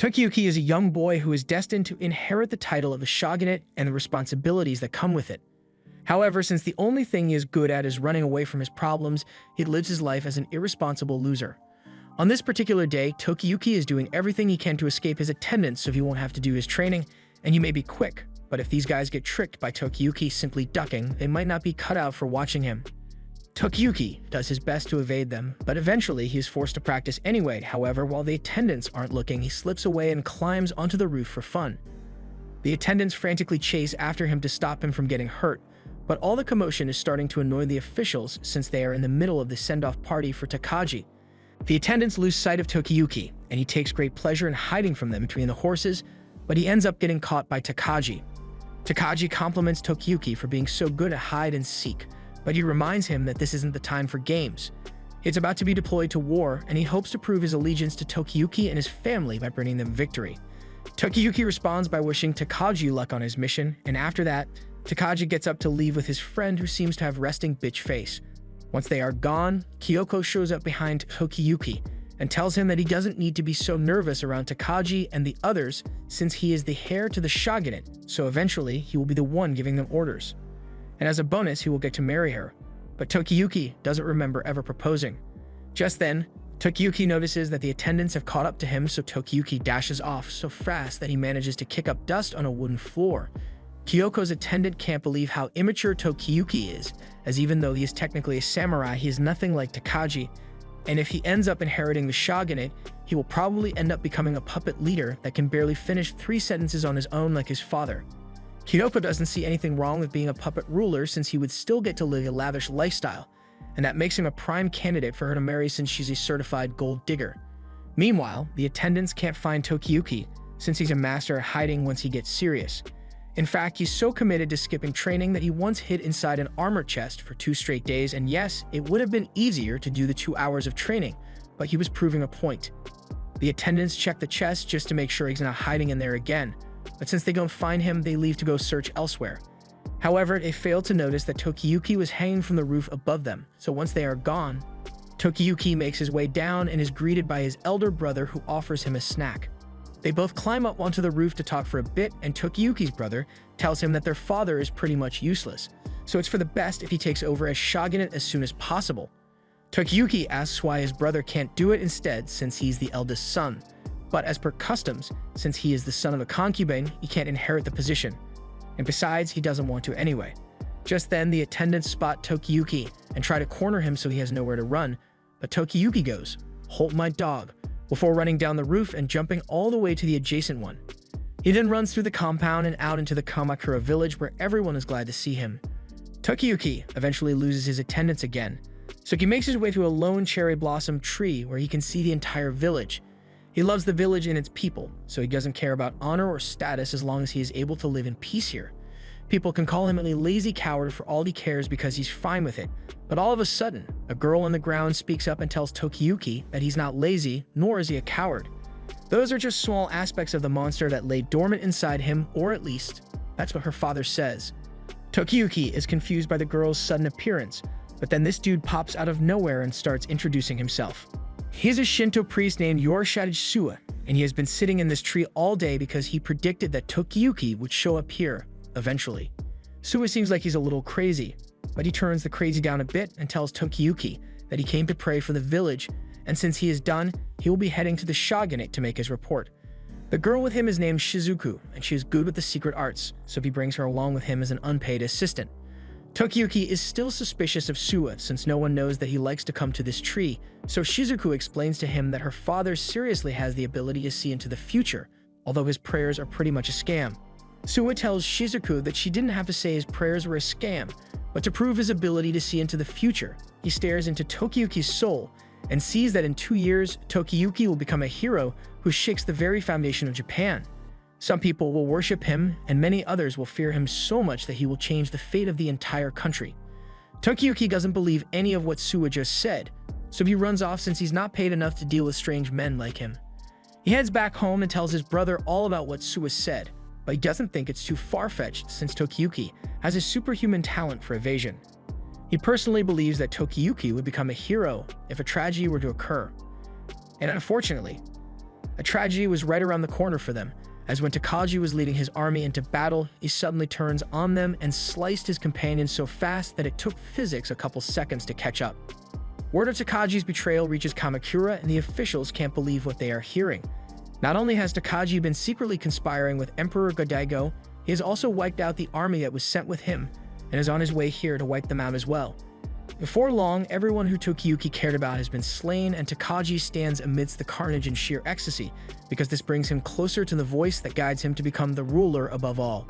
Tokiyuki is a young boy who is destined to inherit the title of the shogunate and the responsibilities that come with it. However, since the only thing he is good at is running away from his problems, he lives his life as an irresponsible loser. On this particular day, Tokiyuki is doing everything he can to escape his attendants so he won't have to do his training, and you may be quick, but if these guys get tricked by Tokiyuki simply ducking, they might not be cut out for watching him. Tokiyuki does his best to evade them, but eventually he is forced to practice anyway. However, while the attendants aren't looking, he slips away and climbs onto the roof for fun. The attendants frantically chase after him to stop him from getting hurt, but all the commotion is starting to annoy the officials since they are in the middle of the send-off party for Takagi. The attendants lose sight of Tokiyuki, and he takes great pleasure in hiding from them between the horses, but he ends up getting caught by Takagi. Takagi compliments Tokiyuki for being so good at hide and seek, but he reminds him that this isn't the time for games. It's about to be deployed to war, and he hopes to prove his allegiance to Tokiyuki and his family by bringing them victory. Tokiyuki responds by wishing Takagi luck on his mission, and after that, Takagi gets up to leave with his friend who seems to have resting bitch face. Once they are gone, Kyoko shows up behind Tokiyuki and tells him that he doesn't need to be so nervous around Takagi and the others since he is the heir to the shogunate, so eventually he will be the one giving them orders. And as a bonus, he will get to marry her. But Tokiyuki doesn't remember ever proposing. Just then, Tokiyuki notices that the attendants have caught up to him, so Tokiyuki dashes off so fast that he manages to kick up dust on a wooden floor. Kyoko's attendant can't believe how immature Tokiyuki is, as even though he is technically a samurai, he is nothing like Takagi, and if he ends up inheriting the shogunate, he will probably end up becoming a puppet leader that can barely finish 3 sentences on his own like his father. Kyoko doesn't see anything wrong with being a puppet ruler since he would still get to live a lavish lifestyle, and that makes him a prime candidate for her to marry since she's a certified gold digger. Meanwhile, the attendants can't find Tokiyuki since he's a master at hiding once he gets serious. In fact, he's so committed to skipping training that he once hid inside an armor chest for 2 straight days, and yes, it would have been easier to do the 2 hours of training, but he was proving a point. The attendants check the chest just to make sure he's not hiding in there again, but since they don't find him, they leave to go search elsewhere. However, they fail to notice that Tokiyuki was hanging from the roof above them, so once they are gone, Tokiyuki makes his way down and is greeted by his elder brother who offers him a snack. They both climb up onto the roof to talk for a bit, and Tokiyuki's brother tells him that their father is pretty much useless, so it's for the best if he takes over as shogunate as soon as possible. Tokiyuki asks why his brother can't do it instead since he's the eldest son, but as per customs, since he is the son of a concubine, he can't inherit the position. And besides, he doesn't want to anyway. Just then, the attendants spot Tokiyuki and try to corner him so he has nowhere to run, but Tokiyuki goes, "Hold my dog," before running down the roof and jumping all the way to the adjacent one. He then runs through the compound and out into the Kamakura village where everyone is glad to see him. Tokiyuki eventually loses his attendants again, so he makes his way through a lone cherry blossom tree where he can see the entire village. He loves the village and its people, so he doesn't care about honor or status as long as he is able to live in peace here. People can call him a lazy coward for all he cares because he's fine with it, but all of a sudden, a girl on the ground speaks up and tells Tokiyuki that he's not lazy, nor is he a coward. Those are just small aspects of the monster that lay dormant inside him, or at least, that's what her father says. Tokiyuki is confused by the girl's sudden appearance, but then this dude pops out of nowhere and starts introducing himself. He's a Shinto priest named Yorishita Suwa, and he has been sitting in this tree all day because he predicted that Tokiyuki would show up here, eventually. Suwa seems like he's a little crazy, but he turns the crazy down a bit and tells Tokiyuki that he came to pray for the village, and since he is done, he will be heading to the shogunate to make his report. The girl with him is named Shizuku, and she is good with the secret arts, so he brings her along with him as an unpaid assistant. Tokiyuki is still suspicious of Suwa since no one knows that he likes to come to this tree, so Shizuku explains to him that her father seriously has the ability to see into the future, although his prayers are pretty much a scam. Suwa tells Shizuku that she didn't have to say his prayers were a scam, but to prove his ability to see into the future, he stares into Tokiyuki's soul and sees that in 2 years, Tokiyuki will become a hero who shakes the very foundation of Japan. Some people will worship him, and many others will fear him so much that he will change the fate of the entire country. Tokiyuki doesn't believe any of what Suwa just said, so he runs off since he's not paid enough to deal with strange men like him. He heads back home and tells his brother all about what Suwa said, but he doesn't think it's too far-fetched since Tokiyuki has a superhuman talent for evasion. He personally believes that Tokiyuki would become a hero if a tragedy were to occur. And unfortunately, A tragedy was right around the corner for them, as when Takagi was leading his army into battle, he suddenly turns on them and sliced his companion so fast that it took physics a couple seconds to catch up. Word of Takagi's betrayal reaches Kamakura, and the officials can't believe what they are hearing. Not only has Takagi been secretly conspiring with Emperor Godaigo, he has also wiped out the army that was sent with him, and is on his way here to wipe them out as well. Before long, everyone who Tokiyuki cared about has been slain, and Takagi stands amidst the carnage in sheer ecstasy, because this brings him closer to the voice that guides him to become the ruler above all.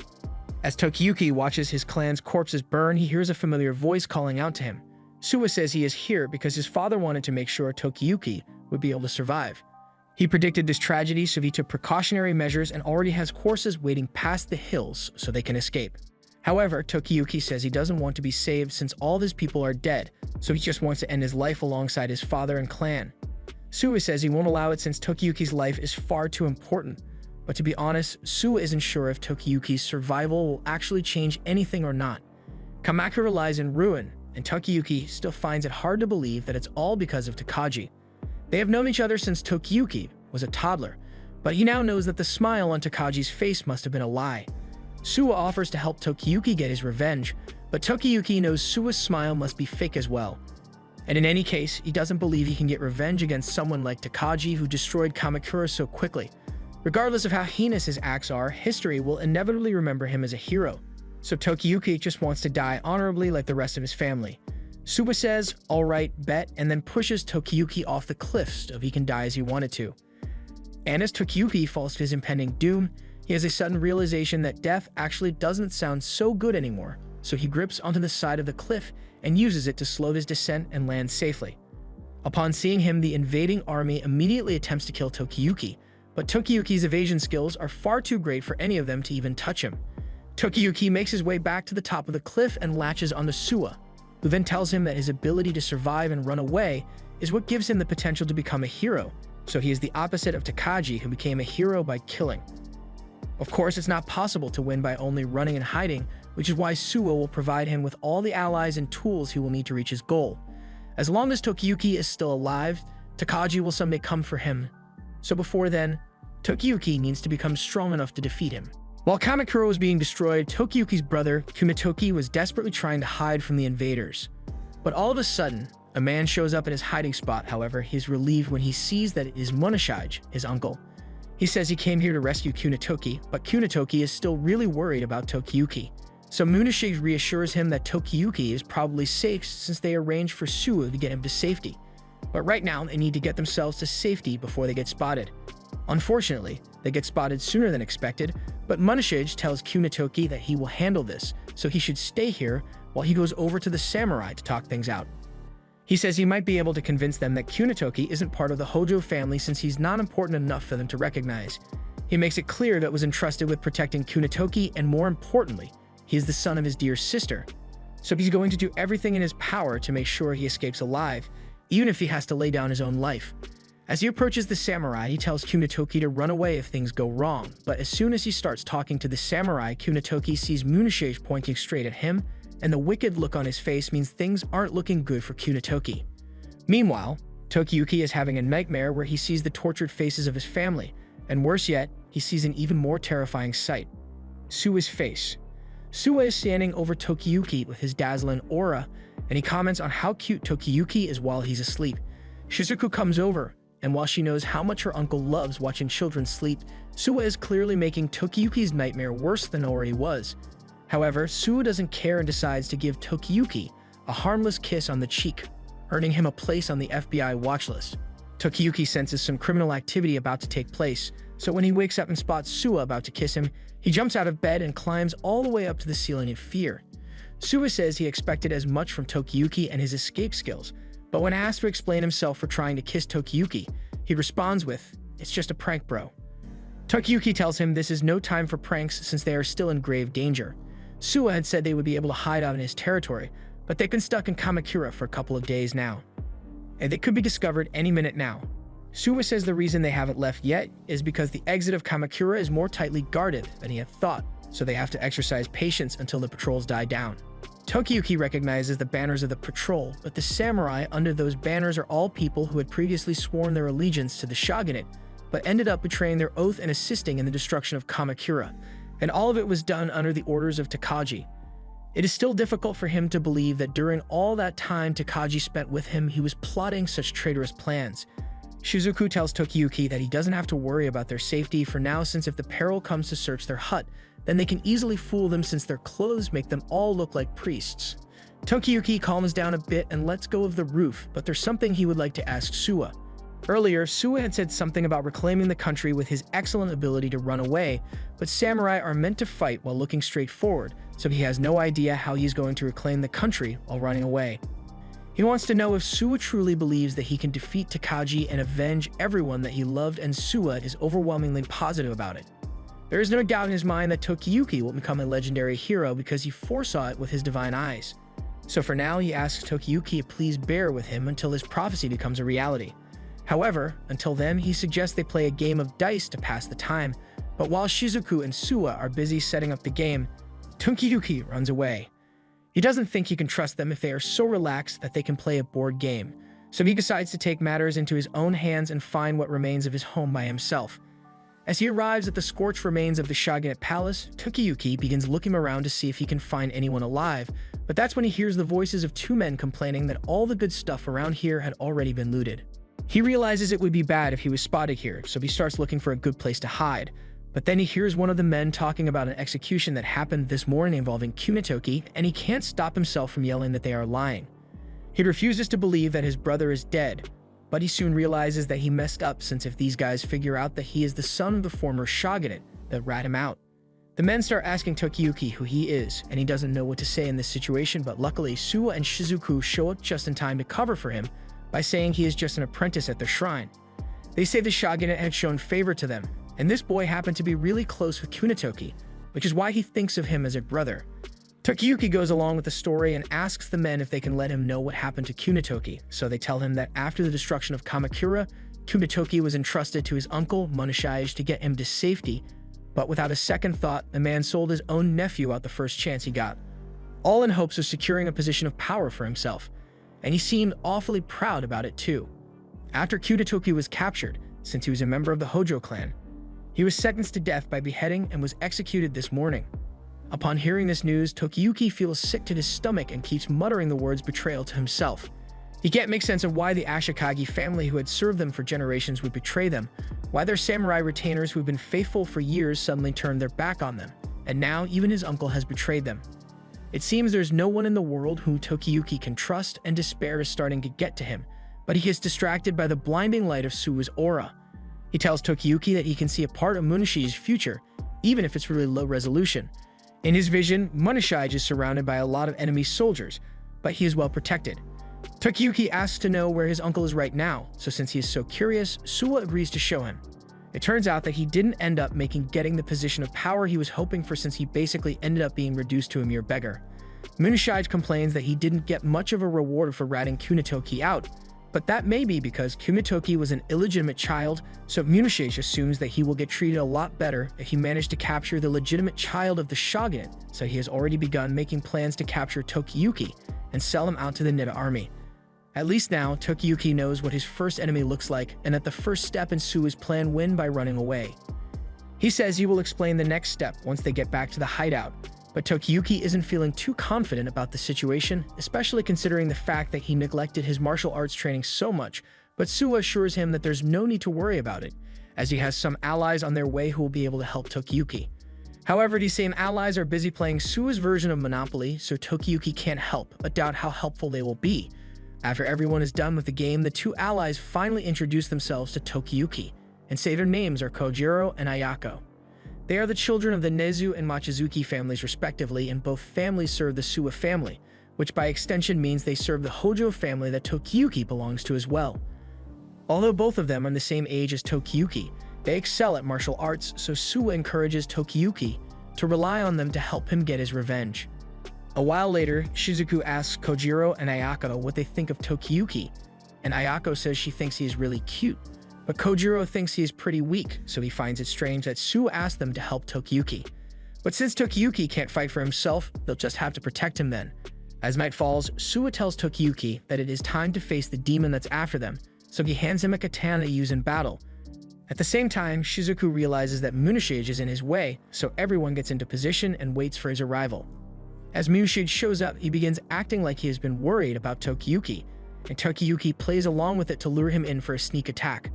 As Tokiyuki watches his clan's corpses burn, he hears a familiar voice calling out to him. Suwa says he is here because his father wanted to make sure Tokiyuki would be able to survive. He predicted this tragedy, so he took precautionary measures and already has horses waiting past the hills so they can escape. However, Tokiyuki says he doesn't want to be saved since all of his people are dead, so he just wants to end his life alongside his father and clan. Suwa says he won't allow it since Tokiyuki's life is far too important. But to be honest, Suwa isn't sure if Tokiyuki's survival will actually change anything or not. Kamakura lies in ruin, and Tokiyuki still finds it hard to believe that it's all because of Takagi. They have known each other since Tokiyuki was a toddler, but he now knows that the smile on Takagi's face must have been a lie. Suwa offers to help Tokiyuki get his revenge, but Tokiyuki knows Suwa's smile must be fake as well. And in any case, he doesn't believe he can get revenge against someone like Takagi, who destroyed Kamakura so quickly. Regardless of how heinous his acts are, history will inevitably remember him as a hero. So Tokiyuki just wants to die honorably like the rest of his family. Suwa says, "Alright, bet," and then pushes Tokiyuki off the cliffs so he can die as he wanted to. And as Tokiyuki falls to his impending doom, he has a sudden realization that death actually doesn't sound so good anymore, so he grips onto the side of the cliff and uses it to slow his descent and land safely. Upon seeing him, the invading army immediately attempts to kill Tokiyuki, but Tokiyuki's evasion skills are far too great for any of them to even touch him. Tokiyuki makes his way back to the top of the cliff and latches onto Suwa, who then tells him that his ability to survive and run away is what gives him the potential to become a hero, so he is the opposite of Takagi, who became a hero by killing. Of course, it's not possible to win by only running and hiding, which is why Suwa will provide him with all the allies and tools he will need to reach his goal. As long as Tokiyuki is still alive, Takagi will someday come for him. So before then, Tokiyuki needs to become strong enough to defeat him. While Kamakura was being destroyed, Tokiyuki's brother, Kunitoki, was desperately trying to hide from the invaders. But all of a sudden, a man shows up in his hiding spot. However, he is relieved when he sees that it is Munashige, his uncle. He says he came here to rescue Kunitoki, but Kunitoki is still really worried about Tokiyuki. So Munashige reassures him that Tokiyuki is probably safe since they arranged for Suwa to get him to safety. But right now, they need to get themselves to safety before they get spotted. Unfortunately, they get spotted sooner than expected, but Munashige tells Kunitoki that he will handle this, so he should stay here while he goes over to the samurai to talk things out. He says he might be able to convince them that Kunitoki isn't part of the Hojo family since he's not important enough for them to recognize. He makes it clear that was entrusted with protecting Kunitoki, and more importantly, he is the son of his dear sister. So he's going to do everything in his power to make sure he escapes alive, even if he has to lay down his own life. As he approaches the samurai, he tells Kunitoki to run away if things go wrong, but as soon as he starts talking to the samurai, Kunitoki sees Munashige pointing straight at him, and the wicked look on his face means things aren't looking good for Kunitoki. Meanwhile, Tokiyuki is having a nightmare where he sees the tortured faces of his family, and worse yet, he sees an even more terrifying sight: Suwa's face. Suwa is standing over Tokiyuki with his dazzling aura, and he comments on how cute Tokiyuki is while he's asleep. Shizuku comes over, and while she knows how much her uncle loves watching children sleep, Suwa is clearly making Tokiyuki's nightmare worse than it already was. However, Suwa doesn't care and decides to give Tokiyuki a harmless kiss on the cheek, earning him a place on the FBI watch list. Tokiyuki senses some criminal activity about to take place, so when he wakes up and spots Suwa about to kiss him, he jumps out of bed and climbs all the way up to the ceiling in fear. Suwa says he expected as much from Tokiyuki and his escape skills, but when asked to explain himself for trying to kiss Tokiyuki, he responds with, "It's just a prank, bro." Tokiyuki tells him this is no time for pranks since they are still in grave danger. Suwa had said they would be able to hide out in his territory, but they've been stuck in Kamakura for a couple of days now, and they could be discovered any minute now. Suwa says the reason they haven't left yet is because the exit of Kamakura is more tightly guarded than he had thought, so they have to exercise patience until the patrols die down. Tokiyuki recognizes the banners of the patrol, but the samurai under those banners are all people who had previously sworn their allegiance to the shogunate, but ended up betraying their oath and assisting in the destruction of Kamakura, and all of it was done under the orders of Takagi. It is still difficult for him to believe that during all that time Takagi spent with him, he was plotting such traitorous plans. Shizuku tells Tokiyuki that he doesn't have to worry about their safety for now, since if the peril comes to search their hut, then they can easily fool them since their clothes make them all look like priests. Tokiyuki calms down a bit and lets go of the roof, but there's something he would like to ask Suwa. Earlier, Suwa had said something about reclaiming the country with his excellent ability to run away, but samurai are meant to fight while looking straight forward, so he has no idea how he's going to reclaim the country while running away. He wants to know if Suwa truly believes that he can defeat Takagi and avenge everyone that he loved, and Suwa is overwhelmingly positive about it. There is no doubt in his mind that Tokiyuki will become a legendary hero because he foresaw it with his divine eyes. So for now, he asks Tokiyuki to please bear with him until his prophecy becomes a reality. However, until then, he suggests they play a game of dice to pass the time, but while Shizuku and Suwa are busy setting up the game, Tokiyuki runs away. He doesn't think he can trust them if they are so relaxed that they can play a board game, so he decides to take matters into his own hands and find what remains of his home by himself. As he arrives at the scorched remains of the Shogunate Palace, Tokiyuki begins looking around to see if he can find anyone alive, but that's when he hears the voices of two men complaining that all the good stuff around here had already been looted. He realizes it would be bad if he was spotted here, so he starts looking for a good place to hide. But then he hears one of the men talking about an execution that happened this morning involving Kunitoki, and he can't stop himself from yelling that they are lying. He refuses to believe that his brother is dead, but he soon realizes that he messed up, since if these guys figure out that he is the son of the former shogunate, they'll rat him out. The men start asking Tokiyuki who he is, and he doesn't know what to say in this situation, but luckily Suwa and Shizuku show up just in time to cover for him by saying he is just an apprentice at the shrine. They say the shogunate had shown favor to them, and this boy happened to be really close with Kunitoki, which is why he thinks of him as a brother. Tokiyuki goes along with the story and asks the men if they can let him know what happened to Kunitoki, so they tell him that after the destruction of Kamakura, Kunitoki was entrusted to his uncle, Munashige, to get him to safety, but without a second thought, the man sold his own nephew out the first chance he got, all in hopes of securing a position of power for himself, and he seemed awfully proud about it too. After Kunitoki was captured, since he was a member of the Hojo clan, he was sentenced to death by beheading and was executed this morning. Upon hearing this news, Tokiyuki feels sick to his stomach and keeps muttering the words betrayal to himself. He can't make sense of why the Ashikage family who had served them for generations would betray them, why their samurai retainers who had been faithful for years suddenly turned their back on them, and now even his uncle has betrayed them. It seems there's no one in the world whom Tokiyuki can trust, and despair is starting to get to him, but he is distracted by the blinding light of Suwa's aura. He tells Tokiyuki that he can see a part of Munashige's future, even if it's really low resolution. In his vision, Munashige is surrounded by a lot of enemy soldiers, but he is well protected. Tokiyuki asks to know where his uncle is right now, so since he is so curious, Suwa agrees to show him. It turns out that he didn't end up getting the position of power he was hoping for, since he basically ended up being reduced to a mere beggar. Munashige complains that he didn't get much of a reward for ratting Kunitoki out, but that may be because Kunitoki was an illegitimate child, so Munashige assumes that he will get treated a lot better if he managed to capture the legitimate child of the shogunate, so he has already begun making plans to capture Tokiyuki and sell him out to the Nida army. At least now, Tokiyuki knows what his first enemy looks like, and that the first step in Suwa's plan win by running away. He says he will explain the next step once they get back to the hideout, but Tokiyuki isn't feeling too confident about the situation, especially considering the fact that he neglected his martial arts training so much, but Suwa assures him that there's no need to worry about it, as he has some allies on their way who will be able to help Tokiyuki. However, these same allies are busy playing Suwa's version of Monopoly, so Tokiyuki can't help but doubt how helpful they will be. After everyone is done with the game, the two allies finally introduce themselves to Tokiyuki, and say their names are Kojiro and Ayako. They are the children of the Nezu and Mochizuki families respectively, and both families serve the Suwa family, which by extension means they serve the Hojo family that Tokiyuki belongs to as well. Although both of them are the same age as Tokiyuki, they excel at martial arts, so Suwa encourages Tokiyuki to rely on them to help him get his revenge. A while later, Shizuku asks Kojiro and Ayako what they think of Tokiyuki, and Ayako says she thinks he is really cute, but Kojiro thinks he is pretty weak, so he finds it strange that Suwa asked them to help Tokiyuki. But since Tokiyuki can't fight for himself, they'll just have to protect him then. As night falls, Suwa tells Tokiyuki that it is time to face the demon that's after them, so he hands him a katana to use in battle. At the same time, Shizuku realizes that Munashige is in his way, so everyone gets into position and waits for his arrival. As Munashige shows up, he begins acting like he has been worried about Tokiyuki, and Tokiyuki plays along with it to lure him in for a sneak attack.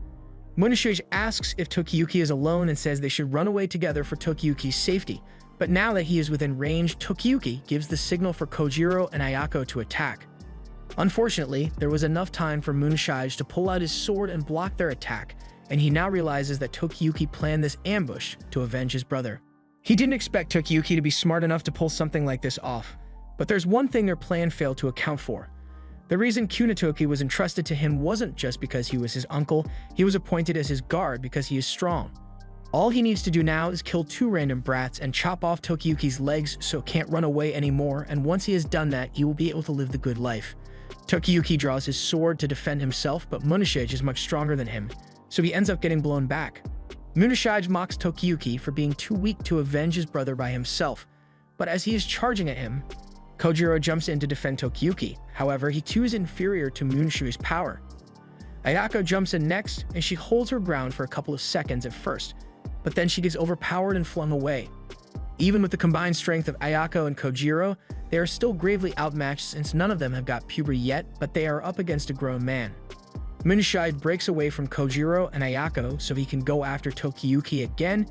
Munashige asks if Tokiyuki is alone and says they should run away together for Tokiyuki's safety, but now that he is within range, Tokiyuki gives the signal for Kojiro and Ayako to attack. Unfortunately, there was enough time for Munashige to pull out his sword and block their attack, and he now realizes that Tokiyuki planned this ambush to avenge his brother. He didn't expect Tokiyuki to be smart enough to pull something like this off, but there's one thing their plan failed to account for. The reason Kunitoki was entrusted to him wasn't just because he was his uncle, he was appointed as his guard because he is strong. All he needs to do now is kill 2 random brats and chop off Tokiyuki's legs so it can't run away anymore, and once he has done that, he will be able to live the good life. Tokiyuki draws his sword to defend himself, but Munashige is much stronger than him, so he ends up getting blown back. Munashige mocks Tokiyuki for being too weak to avenge his brother by himself, but as he is charging at him, Kojiro jumps in to defend Tokiyuki. However, he too is inferior to Munashige's power. Ayako jumps in next, and she holds her ground for a couple of seconds at first, but then she gets overpowered and flung away. Even with the combined strength of Ayako and Kojiro, they are still gravely outmatched since none of them have got puberty yet, but they are up against a grown man. Munashige breaks away from Kojiro and Ayako so he can go after Tokiyuki again,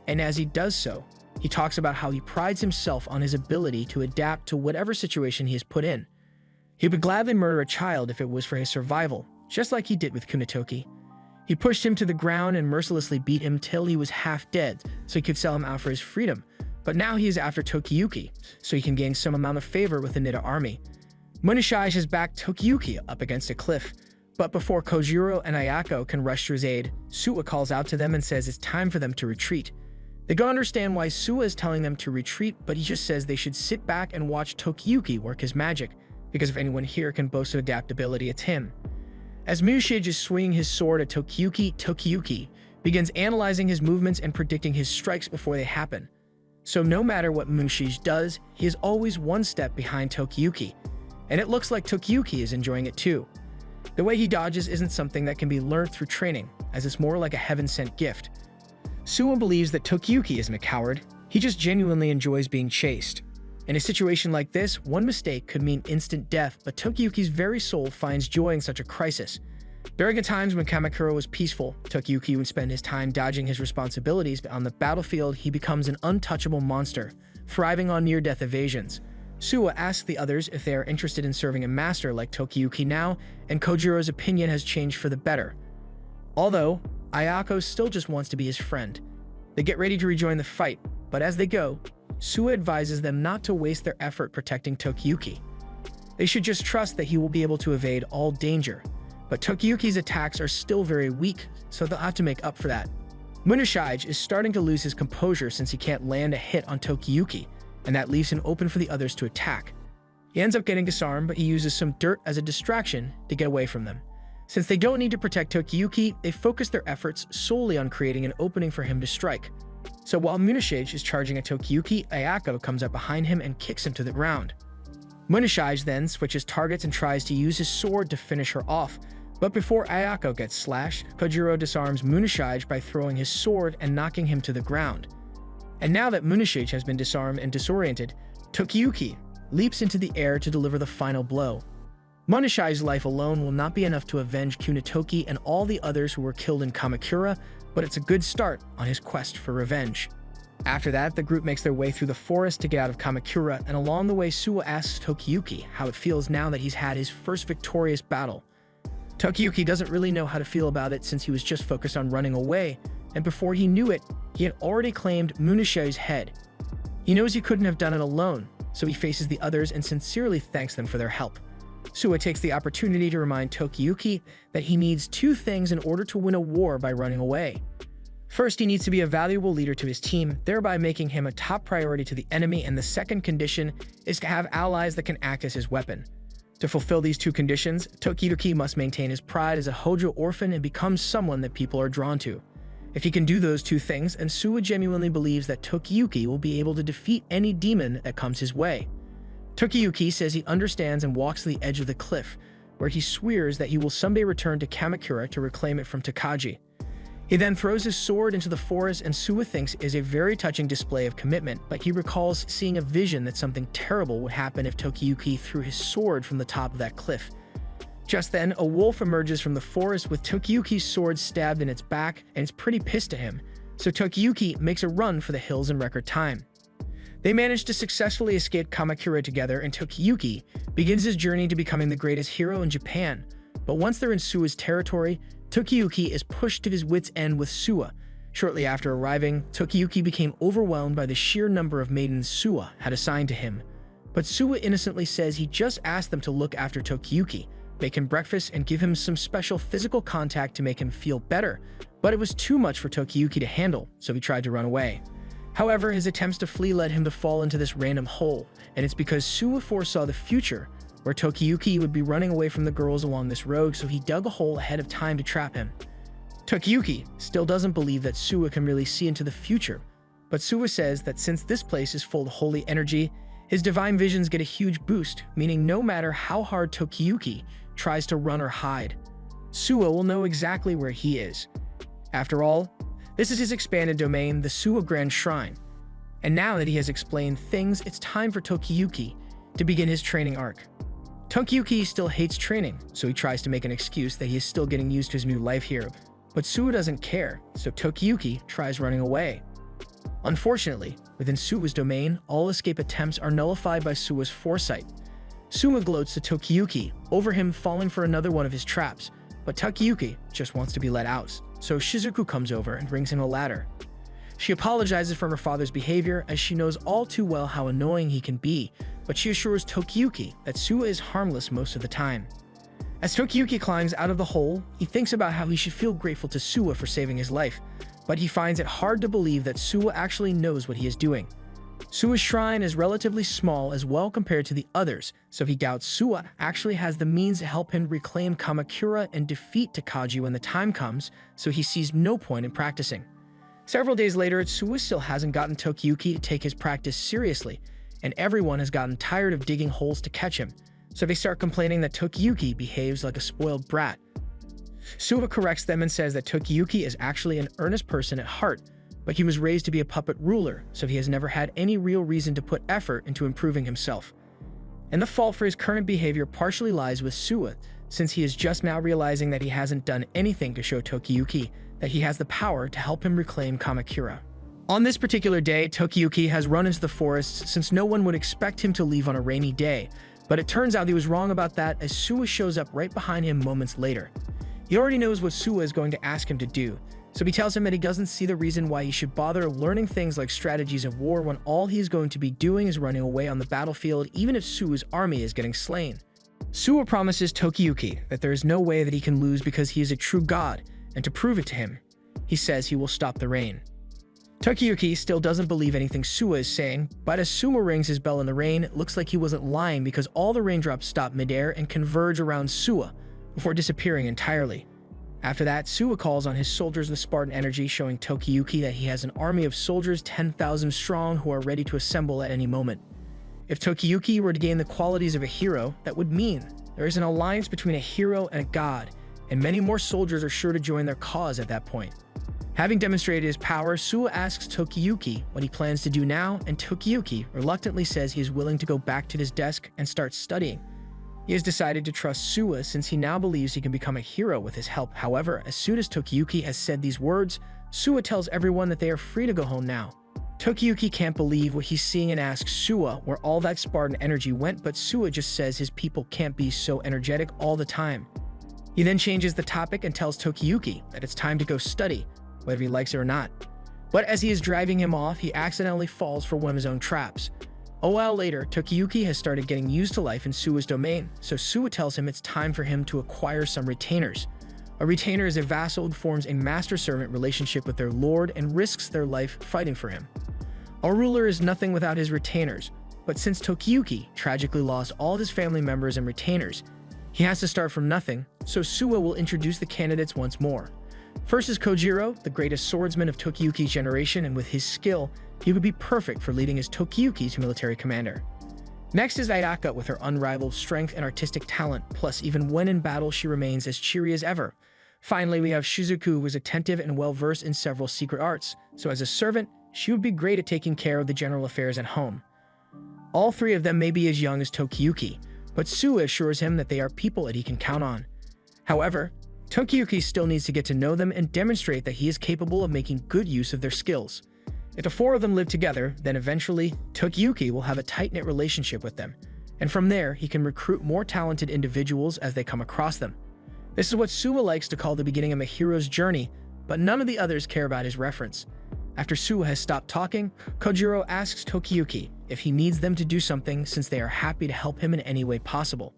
and as he does so, he talks about how he prides himself on his ability to adapt to whatever situation he is put in. He would gladly murder a child if it was for his survival, just like he did with Kunitoki. He pushed him to the ground and mercilessly beat him till he was half dead so he could sell him out for his freedom, but now he is after Tokiyuki, so he can gain some amount of favor with the Nida army. Munashige has backed Tokiyuki up against a cliff, but before Kojiro and Ayako can rush to his aid, Suwa calls out to them and says it's time for them to retreat. They don't understand why Suwa is telling them to retreat, but he just says they should sit back and watch Tokiyuki work his magic, because if anyone here can boast of adaptability, it's him. As Munashige is swinging his sword at Tokiyuki, Tokiyuki begins analyzing his movements and predicting his strikes before they happen. So no matter what Munashige does, he is always one step behind Tokiyuki, and it looks like Tokiyuki is enjoying it too. The way he dodges isn't something that can be learned through training, as it's more like a heaven-sent gift. Suwa believes that Tokiyuki isn't a coward, he just genuinely enjoys being chased. In a situation like this, one mistake could mean instant death, but Tokiyuki's very soul finds joy in such a crisis. During the times when Kamakura was peaceful, Tokiyuki would spend his time dodging his responsibilities, but on the battlefield he becomes an untouchable monster, thriving on near-death evasions. Suwa asks the others if they are interested in serving a master like Tokiyuki now, and Kojiro's opinion has changed for the better. Although, Ayako still just wants to be his friend. They get ready to rejoin the fight, but as they go, Suwa advises them not to waste their effort protecting Tokiyuki. They should just trust that he will be able to evade all danger, but Tokiyuki's attacks are still very weak, so they'll have to make up for that. Munashige is starting to lose his composure since he can't land a hit on Tokiyuki, and that leaves him open for the others to attack. He ends up getting disarmed, but he uses some dirt as a distraction to get away from them. Since they don't need to protect Tokiyuki, they focus their efforts solely on creating an opening for him to strike. So while Munashige is charging at Tokiyuki, Ayako comes up behind him and kicks him to the ground. Munashige then switches targets and tries to use his sword to finish her off, but before Ayako gets slashed, Kojiro disarms Munashige by throwing his sword and knocking him to the ground. And now that Munashige has been disarmed and disoriented, Tokiyuki leaps into the air to deliver the final blow. Munashige's life alone will not be enough to avenge Kunitoki and all the others who were killed in Kamakura, but it's a good start on his quest for revenge. After that, the group makes their way through the forest to get out of Kamakura, and along the way Suwa asks Tokiyuki how it feels now that he's had his first victorious battle. Tokiyuki doesn't really know how to feel about it since he was just focused on running away, and before he knew it, he had already claimed Munashige's head. He knows he couldn't have done it alone, so he faces the others and sincerely thanks them for their help. Suwa takes the opportunity to remind Tokiyuki that he needs 2 things in order to win a war by running away. First, he needs to be a valuable leader to his team, thereby making him a top priority to the enemy, and the second condition is to have allies that can act as his weapon. To fulfill these 2 conditions, Tokiyuki must maintain his pride as a Hojo orphan and become someone that people are drawn to. If he can do those 2 things, and Suwa genuinely believes that Tokiyuki will be able to defeat any demon that comes his way. Tokiyuki says he understands and walks to the edge of the cliff, where he swears that he will someday return to Kamakura to reclaim it from Takagi. He then throws his sword into the forest, and Suwa thinks is a very touching display of commitment, but he recalls seeing a vision that something terrible would happen if Tokiyuki threw his sword from the top of that cliff. Just then, a wolf emerges from the forest with Tokiyuki's sword stabbed in its back, and it's pretty pissed at him, so Tokiyuki makes a run for the hills in record time. They manage to successfully escape Kamakura together, and Tokiyuki begins his journey to becoming the greatest hero in Japan. But once they're in Suwa's territory, Tokiyuki is pushed to his wits' end with Suwa. Shortly after arriving, Tokiyuki became overwhelmed by the sheer number of maidens Suwa had assigned to him. But Suwa innocently says he just asked them to look after Tokiyuki, make him breakfast, and give him some special physical contact to make him feel better. But it was too much for Tokiyuki to handle, so he tried to run away. However, his attempts to flee led him to fall into this random hole, and it's because Suwa foresaw the future, where Tokiyuki would be running away from the girls along this road, so he dug a hole ahead of time to trap him. Tokiyuki still doesn't believe that Suwa can really see into the future, but Suwa says that since this place is full of holy energy, his divine visions get a huge boost, meaning no matter how hard Tokiyuki tries to run or hide, Suwa will know exactly where he is. After all, this is his expanded domain, the Suwa Grand Shrine. And now that he has explained things, it's time for Tokiyuki to begin his training arc. Tokiyuki still hates training, so he tries to make an excuse that he is still getting used to his new life here. But Suwa doesn't care, so Tokiyuki tries running away. Unfortunately, within Suwa's domain, all escape attempts are nullified by Suwa's foresight. Suwa gloats to Tokiyuki over him falling for another one of his traps, but Tokiyuki just wants to be let out, so Shizuku comes over and brings him a ladder. She apologizes for her father's behavior, as she knows all too well how annoying he can be, but she assures Tokiyuki that Suwa is harmless most of the time. As Tokiyuki climbs out of the hole, he thinks about how he should feel grateful to Suwa for saving his life, but he finds it hard to believe that Suwa actually knows what he is doing. Suwa's shrine is relatively small as well compared to the others, so he doubts Suwa actually has the means to help him reclaim Kamakura and defeat Takagi when the time comes, so he sees no point in practicing. Several days later, Suwa still hasn't gotten Tokiyuki to take his practice seriously, and everyone has gotten tired of digging holes to catch him, so they start complaining that Tokiyuki behaves like a spoiled brat. Suwa corrects them and says that Tokiyuki is actually an earnest person at heart, but he was raised to be a puppet ruler, so he has never had any real reason to put effort into improving himself. And the fault for his current behavior partially lies with Suwa, since he is just now realizing that he hasn't done anything to show Tokiyuki that he has the power to help him reclaim Kamakura. On this particular day, Tokiyuki has run into the forest since no one would expect him to leave on a rainy day, but it turns out he was wrong about that as Suwa shows up right behind him moments later. He already knows what Suwa is going to ask him to do, so he tells him that he doesn't see the reason why he should bother learning things like strategies of war when all he is going to be doing is running away on the battlefield even if Suwa's army is getting slain. Suwa promises Tokiyuki that there is no way that he can lose because he is a true god, and to prove it to him, he says he will stop the rain. Tokiyuki still doesn't believe anything Suwa is saying, but as Suwa rings his bell in the rain, it looks like he wasn't lying because all the raindrops stop midair and converge around Suwa before disappearing entirely. After that, Suwa calls on his soldiers with Spartan energy, showing Tokiyuki that he has an army of soldiers 10,000 strong who are ready to assemble at any moment. If Tokiyuki were to gain the qualities of a hero, that would mean there is an alliance between a hero and a god, and many more soldiers are sure to join their cause at that point. Having demonstrated his power, Suwa asks Tokiyuki what he plans to do now, and Tokiyuki reluctantly says he is willing to go back to his desk and start studying. He has decided to trust Suwa since he now believes he can become a hero with his help. However, as soon as Tokiyuki has said these words, Suwa tells everyone that they are free to go home now. Tokiyuki can't believe what he's seeing and asks Suwa where all that Spartan energy went, but Suwa just says his people can't be so energetic all the time. He then changes the topic and tells Tokiyuki that it's time to go study, whether he likes it or not. But as he is driving him off, he accidentally falls for one of his own traps. A while later, Tokiyuki has started getting used to life in Suwa's domain, so Suwa tells him it's time for him to acquire some retainers. A retainer is a vassal who forms a master-servant relationship with their lord and risks their life fighting for him. A ruler is nothing without his retainers, but since Tokiyuki tragically lost all of his family members and retainers, he has to start from nothing, so Suwa will introduce the candidates once more. First is Kojiro, the greatest swordsman of Tokiyuki's generation, and with his skill, he would be perfect for leading as Tokiyuki's military commander. Next is Ayaka with her unrivaled strength and artistic talent, plus even when in battle she remains as cheery as ever. Finally, we have Shizuku, who is attentive and well-versed in several secret arts, so as a servant, she would be great at taking care of the general affairs at home. All three of them may be as young as Tokiyuki, but Suwa assures him that they are people that he can count on. However, Tokiyuki still needs to get to know them and demonstrate that he is capable of making good use of their skills. If the four of them live together, then eventually, Tokiyuki will have a tight-knit relationship with them, and from there, he can recruit more talented individuals as they come across them. This is what Suwa likes to call the beginning of a hero's journey, but none of the others care about his reference. After Suwa has stopped talking, Kojiro asks Tokiyuki if he needs them to do something since they are happy to help him in any way possible.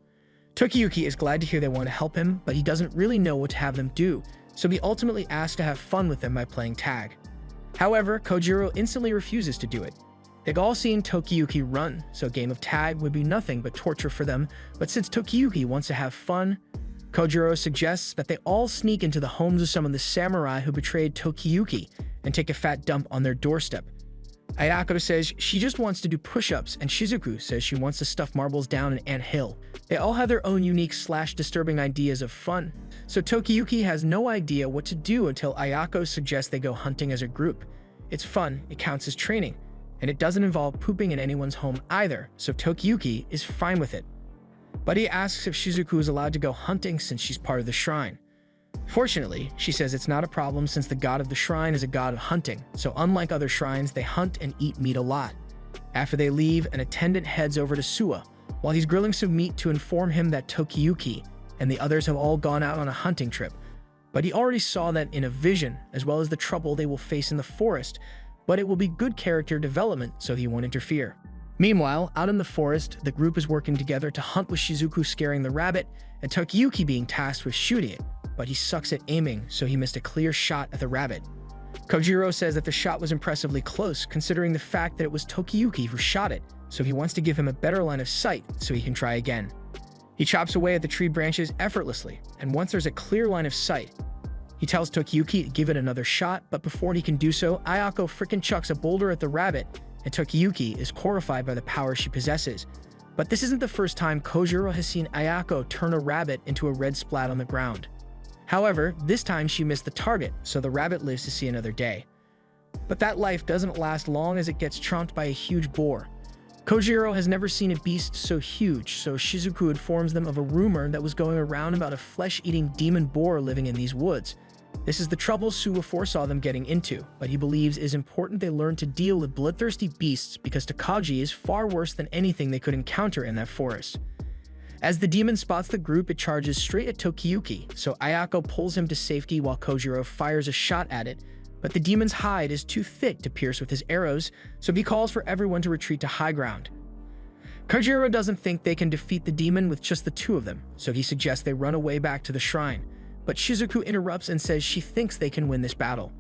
Tokiyuki is glad to hear they want to help him, but he doesn't really know what to have them do, so he ultimately asks to have fun with them by playing tag. However, Kojiro instantly refuses to do it. They've all seen Tokiyuki run, so a game of tag would be nothing but torture for them, but since Tokiyuki wants to have fun, Kojiro suggests that they all sneak into the homes of some of the samurai who betrayed Tokiyuki and take a fat dump on their doorstep. Ayako says she just wants to do push-ups, and Shizuku says she wants to stuff marbles down an anthill. They all have their own unique/disturbing ideas of fun, so Tokiyuki has no idea what to do until Ayako suggests they go hunting as a group. It's fun, it counts as training, and it doesn't involve pooping in anyone's home either, so Tokiyuki is fine with it. But he asks if Shizuku is allowed to go hunting since she's part of the shrine. Fortunately, she says it's not a problem since the god of the shrine is a god of hunting, so unlike other shrines, they hunt and eat meat a lot. After they leave, an attendant heads over to Suwa, while he's grilling some meat to inform him that Tokiyuki and the others have all gone out on a hunting trip. But he already saw that in a vision, as well as the trouble they will face in the forest, but it will be good character development, so he won't interfere. Meanwhile, out in the forest, the group is working together to hunt with Shizuku scaring the rabbit and Tokiyuki being tasked with shooting it, but he sucks at aiming, so he missed a clear shot at the rabbit. Kojiro says that the shot was impressively close, considering the fact that it was Tokiyuki who shot it, so he wants to give him a better line of sight so he can try again. He chops away at the tree branches effortlessly, and once there's a clear line of sight, he tells Tokiyuki to give it another shot, but before he can do so, Ayako frickin' chucks a boulder at the rabbit, and Tokiyuki is horrified by the power she possesses. But this isn't the first time Kojiro has seen Ayako turn a rabbit into a red splat on the ground. However, this time she missed the target, so the rabbit lives to see another day. But that life doesn't last long as it gets chomped by a huge boar. Kojiro has never seen a beast so huge, so Shizuku informs them of a rumor that was going around about a flesh-eating demon boar living in these woods. This is the trouble Suwa foresaw them getting into, but he believes it is important they learn to deal with bloodthirsty beasts because Takagi is far worse than anything they could encounter in that forest. As the demon spots the group, it charges straight at Tokiyuki, so Ayako pulls him to safety while Kojiro fires a shot at it, but the demon's hide is too thick to pierce with his arrows, so he calls for everyone to retreat to high ground. Kojiro doesn't think they can defeat the demon with just the two of them, so he suggests they run away back to the shrine, but Shizuku interrupts and says she thinks they can win this battle.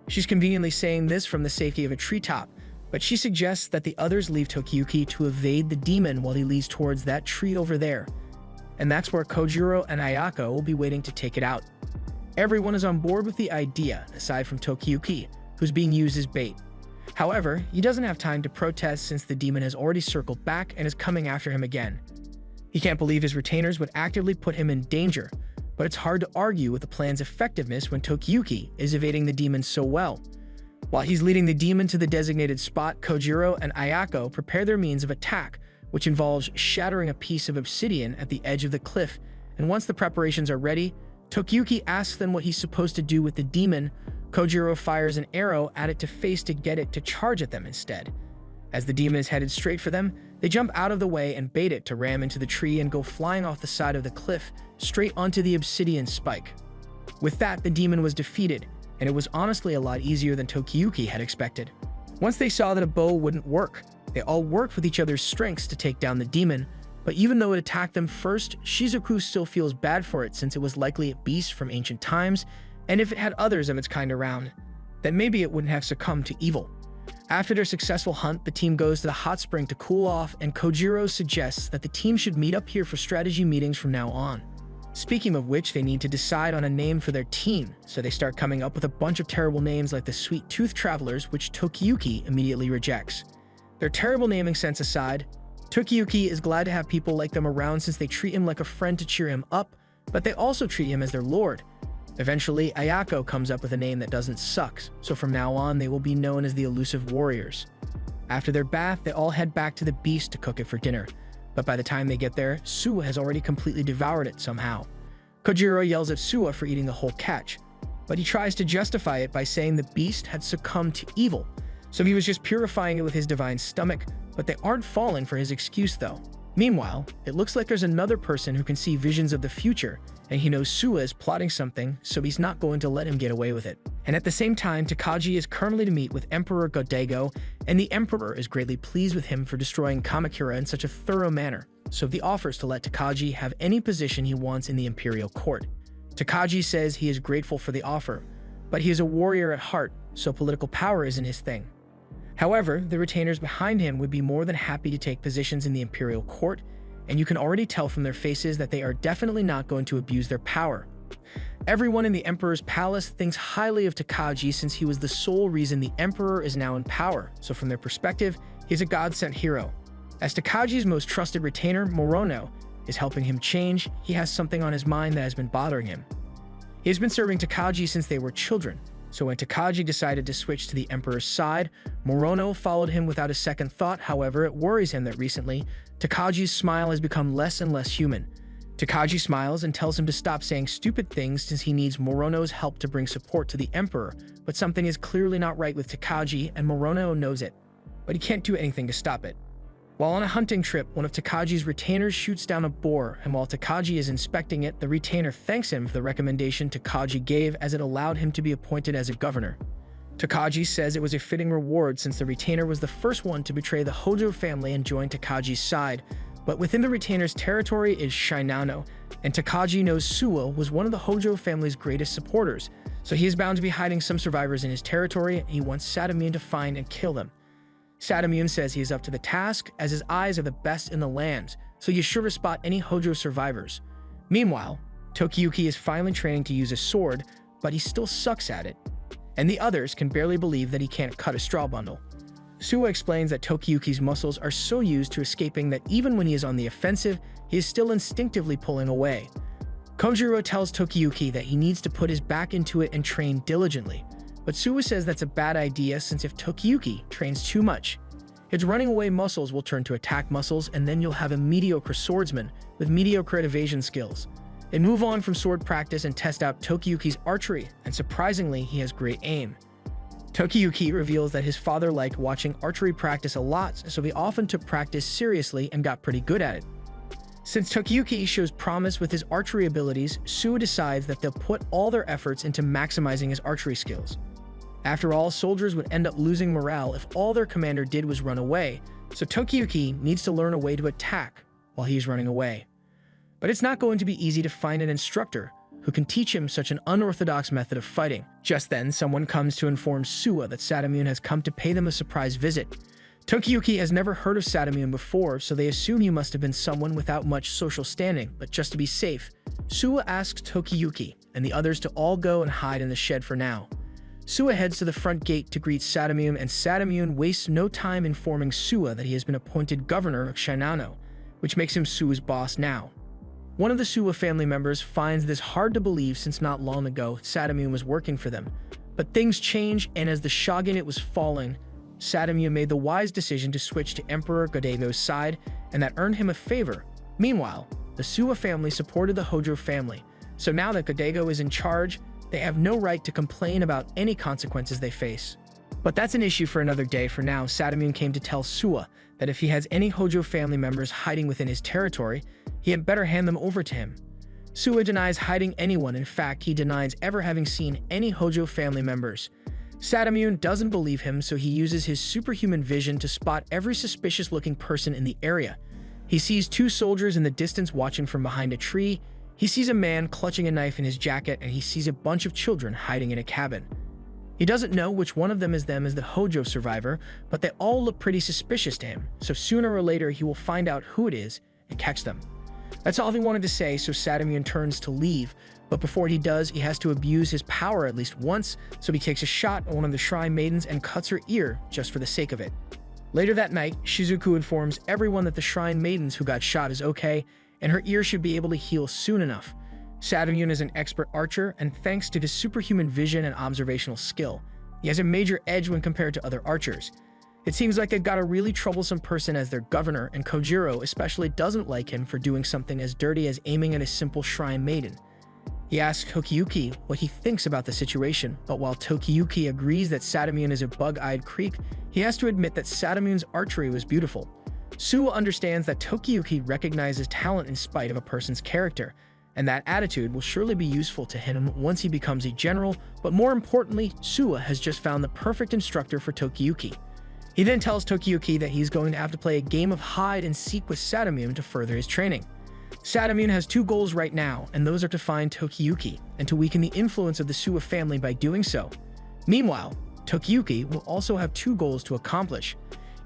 She's conveniently saying this from the safety of a treetop, but she suggests that the others leave Tokiyuki to evade the demon while he leads towards that tree over there. And that's where Kojiro and Ayako will be waiting to take it out. Everyone is on board with the idea, aside from Tokiyuki, who's being used as bait. However, he doesn't have time to protest since the demon has already circled back and is coming after him again. He can't believe his retainers would actively put him in danger, but it's hard to argue with the plan's effectiveness when Tokiyuki is evading the demon so well. While he's leading the demon to the designated spot, Kojiro and Ayako prepare their means of attack, which involves shattering a piece of obsidian at the edge of the cliff, and once the preparations are ready, Tokiyuki asks them what he's supposed to do with the demon. Kojiro fires an arrow at it to face to get it to charge at them instead. As the demon is headed straight for them, they jump out of the way and bait it to ram into the tree and go flying off the side of the cliff, straight onto the obsidian spike. With that, the demon was defeated, and it was honestly a lot easier than Tokiyuki had expected. Once they saw that a bow wouldn't work, they all worked with each other's strengths to take down the demon, but even though it attacked them first, Shizuku still feels bad for it since it was likely a beast from ancient times, and if it had others of its kind around, then maybe it wouldn't have succumbed to evil. After their successful hunt, the team goes to the hot spring to cool off, and Kojiro suggests that the team should meet up here for strategy meetings from now on. Speaking of which, they need to decide on a name for their team, so they start coming up with a bunch of terrible names like the Sweet Tooth Travelers, which Tokiyuki immediately rejects. Their terrible naming sense aside, Tokiyuki is glad to have people like them around since they treat him like a friend to cheer him up, but they also treat him as their lord. Eventually, Ayako comes up with a name that doesn't suck, so from now on they will be known as the Elusive Warriors. After their bath, they all head back to the beast to cook it for dinner, but by the time they get there, Suwa has already completely devoured it somehow. Kojiro yells at Suwa for eating the whole catch, but he tries to justify it by saying the beast had succumbed to evil, so he was just purifying it with his divine stomach, but they aren't falling for his excuse though. Meanwhile, it looks like there's another person who can see visions of the future, and he knows Suwa is plotting something, so he's not going to let him get away with it. And at the same time, Takagi is currently to meet with Emperor Godaigo, and the Emperor is greatly pleased with him for destroying Kamakura in such a thorough manner, so he offers to let Takagi have any position he wants in the imperial court. Takagi says he is grateful for the offer, but he is a warrior at heart, so political power isn't his thing. However, the retainers behind him would be more than happy to take positions in the imperial court, and you can already tell from their faces that they are definitely not going to abuse their power. Everyone in the Emperor's palace thinks highly of Takagi since he was the sole reason the Emperor is now in power, so from their perspective, he's a god-sent hero. As Takagi's most trusted retainer, Morono, is helping him change, he has something on his mind that has been bothering him. He has been serving Takagi since they were children, so when Takagi decided to switch to the Emperor's side, Morono followed him without a second thought. However, it worries him that recently, Takagi's smile has become less and less human. Takagi smiles and tells him to stop saying stupid things since he needs Morono's help to bring support to the Emperor, but something is clearly not right with Takagi and Morono knows it, but he can't do anything to stop it. While on a hunting trip, one of Takagi's retainers shoots down a boar, and while Takagi is inspecting it, the retainer thanks him for the recommendation Takagi gave as it allowed him to be appointed as a governor. Takagi says it was a fitting reward since the retainer was the first one to betray the Hojo family and join Takagi's side, but within the retainer's territory is Shinano, and Takagi knows Suwa was one of the Hojo family's greatest supporters, so he is bound to be hiding some survivors in his territory, and he wants Sadamune to find and kill them. Sadamune says he is up to the task, as his eyes are the best in the land, so he's sure to spot any Hojo survivors. Meanwhile, Tokiyuki is finally training to use a sword, but he still sucks at it, and the others can barely believe that he can't cut a straw bundle. Suwa explains that Tokiyuki's muscles are so used to escaping that even when he is on the offensive, he is still instinctively pulling away. Kojiro tells Tokiyuki that he needs to put his back into it and train diligently, but Suwa says that's a bad idea since if Tokiyuki trains too much, his running away muscles will turn to attack muscles and then you'll have a mediocre swordsman with mediocre evasion skills. They move on from sword practice and test out Tokiyuki's archery, and surprisingly, he has great aim. Tokiyuki reveals that his father liked watching archery practice a lot, so he often took practice seriously and got pretty good at it. Since Tokiyuki shows promise with his archery abilities, Suwa decides that they'll put all their efforts into maximizing his archery skills. After all, soldiers would end up losing morale if all their commander did was run away, so Tokiyuki needs to learn a way to attack while he's running away. But it's not going to be easy to find an instructor who can teach him such an unorthodox method of fighting. Just then, someone comes to inform Suwa that Sadamune has come to pay them a surprise visit. Tokiyuki has never heard of Sadamune before, so they assume he must have been someone without much social standing, but just to be safe, Suwa asks Tokiyuki and the others to all go and hide in the shed for now. Suwa heads to the front gate to greet Sadamune, and Sadamune wastes no time informing Suwa that he has been appointed governor of Shinano, which makes him Suwa's boss now. One of the Suwa family members finds this hard to believe since not long ago Sadamune was working for them. But things change, and as the shogunate was falling, Sadamune made the wise decision to switch to Emperor Godaigo's side, and that earned him a favor. Meanwhile, the Suwa family supported the Hojo family, so now that Godaigo is in charge, they have no right to complain about any consequences they face. But that's an issue for another day. For now, Sadamune came to tell Suwa that if he has any Hojo family members hiding within his territory, he had better hand them over to him. Suwa denies hiding anyone. In fact, he denies ever having seen any Hojo family members. Sadamune doesn't believe him, so he uses his superhuman vision to spot every suspicious-looking person in the area. He sees two soldiers in the distance watching from behind a tree. He sees a man clutching a knife in his jacket, and he sees a bunch of children hiding in a cabin. He doesn't know which one of them is the Hojo survivor, but they all look pretty suspicious to him, so sooner or later he will find out who it is and catch them. That's all he wanted to say, so Sadamune turns to leave, but before he does, he has to abuse his power at least once, so he takes a shot at one of the Shrine Maidens and cuts her ear just for the sake of it. Later that night, Shizuku informs everyone that the Shrine Maidens who got shot is okay, and her ear should be able to heal soon enough. Sadamune is an expert archer, and thanks to his superhuman vision and observational skill, he has a major edge when compared to other archers. It seems like they've got a really troublesome person as their governor, and Kojiro especially doesn't like him for doing something as dirty as aiming at a simple shrine maiden. He asks Tokiyuki what he thinks about the situation, but while Tokiyuki agrees that Sadamune is a bug-eyed creep, he has to admit that Sadamune's archery was beautiful. Suwa understands that Tokiyuki recognizes talent in spite of a person's character, and that attitude will surely be useful to him once he becomes a general, but more importantly, Suwa has just found the perfect instructor for Tokiyuki. He then tells Tokiyuki that he's going to have to play a game of hide and seek with Sadamune to further his training. Sadamune has two goals right now, and those are to find Tokiyuki and to weaken the influence of the Suwa family by doing so. Meanwhile, Tokiyuki will also have two goals to accomplish.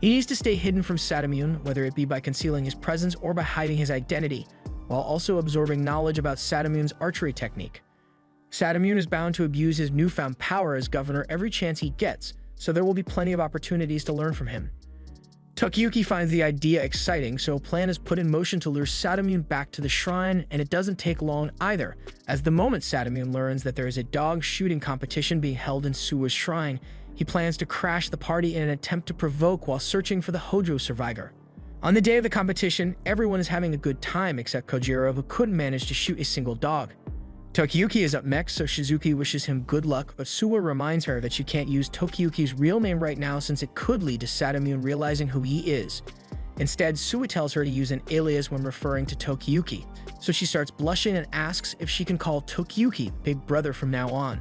He needs to stay hidden from Sadamune, whether it be by concealing his presence or by hiding his identity, while also absorbing knowledge about Sadamune's archery technique. Sadamune is bound to abuse his newfound power as governor every chance he gets, so there will be plenty of opportunities to learn from him. Tokiyuki finds the idea exciting, so a plan is put in motion to lure Sadamune back to the shrine, and it doesn't take long either, as the moment Sadamune learns that there is a dog shooting competition being held in Suwa's shrine, he plans to crash the party in an attempt to provoke while searching for the Hojo survivor. On the day of the competition, everyone is having a good time except Kojiro, who couldn't manage to shoot a single dog. Tokiyuki is up next, so Shizuki wishes him good luck, but Suwa reminds her that she can't use Tokiyuki's real name right now since it could lead to Sadamune realizing who he is. Instead, Suwa tells her to use an alias when referring to Tokiyuki, so she starts blushing and asks if she can call Tokiyuki Big Brother from now on.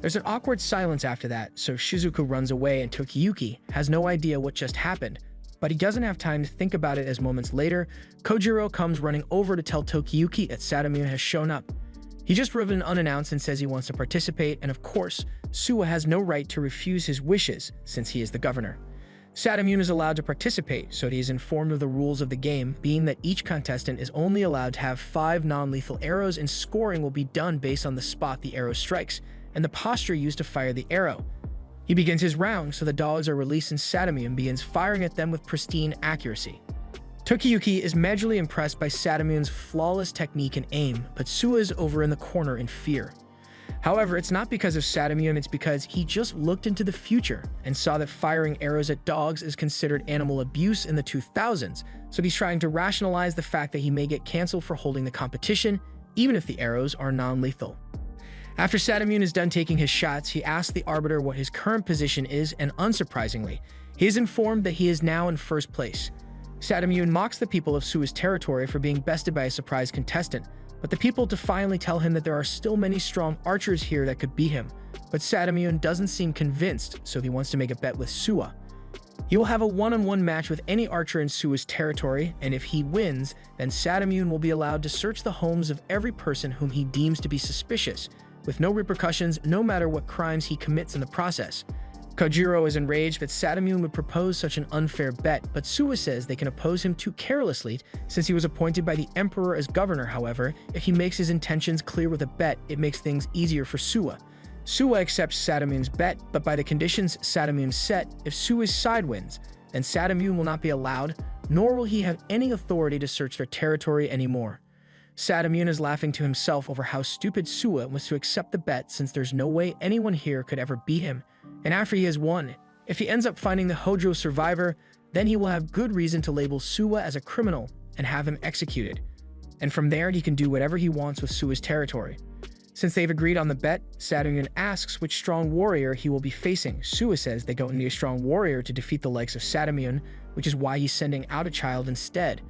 There's an awkward silence after that, so Shizuku runs away and Tokiyuki has no idea what just happened, but he doesn't have time to think about it as moments later, Kojiro comes running over to tell Tokiyuki that Sadamune has shown up. He just arrived unannounced and says he wants to participate, and of course, Suwa has no right to refuse his wishes since he is the governor. Sadamune is allowed to participate, so he is informed of the rules of the game, being that each contestant is only allowed to have 5 non-lethal arrows, and scoring will be done based on the spot the arrow strikes, and the posture used to fire the arrow. He begins his round, so the dogs are released and Sadamune begins firing at them with pristine accuracy. Tokiyuki is majorly impressed by Sadamune's flawless technique and aim, but Suwa is over in the corner in fear. However, it's not because of Sadamune, it's because he just looked into the future and saw that firing arrows at dogs is considered animal abuse in the 2000s, so he's trying to rationalize the fact that he may get cancelled for holding the competition, even if the arrows are non-lethal. After Sadamune is done taking his shots, he asks the arbiter what his current position is, and unsurprisingly, he is informed that he is now in first place. Sadamune mocks the people of Suwa's territory for being bested by a surprise contestant, but the people defiantly tell him that there are still many strong archers here that could beat him. But Sadamune doesn't seem convinced, so he wants to make a bet with Suwa. He will have a one-on-one match with any archer in Suwa's territory, and if he wins, then Sadamune will be allowed to search the homes of every person whom he deems to be suspicious, with no repercussions no matter what crimes he commits in the process. Kojiro is enraged that Sadamune would propose such an unfair bet, but Suwa says they can oppose him too carelessly since he was appointed by the Emperor as governor. However, if he makes his intentions clear with a bet, it makes things easier for Suwa. Suwa accepts Sadamune's bet, but by the conditions Sadamune set, if Suwa's side wins, then Sadamune will not be allowed, nor will he have any authority to search their territory anymore. Sadamune is laughing to himself over how stupid Suwa was to accept the bet since there's no way anyone here could ever beat him. And after he has won, if he ends up finding the Hojo survivor, then he will have good reason to label Suwa as a criminal and have him executed. And from there, he can do whatever he wants with Suwa's territory. Since they've agreed on the bet, Sadamune asks which strong warrior he will be facing. Suwa says they don't need a strong warrior to defeat the likes of Sadamune, which is why he's sending out a child instead.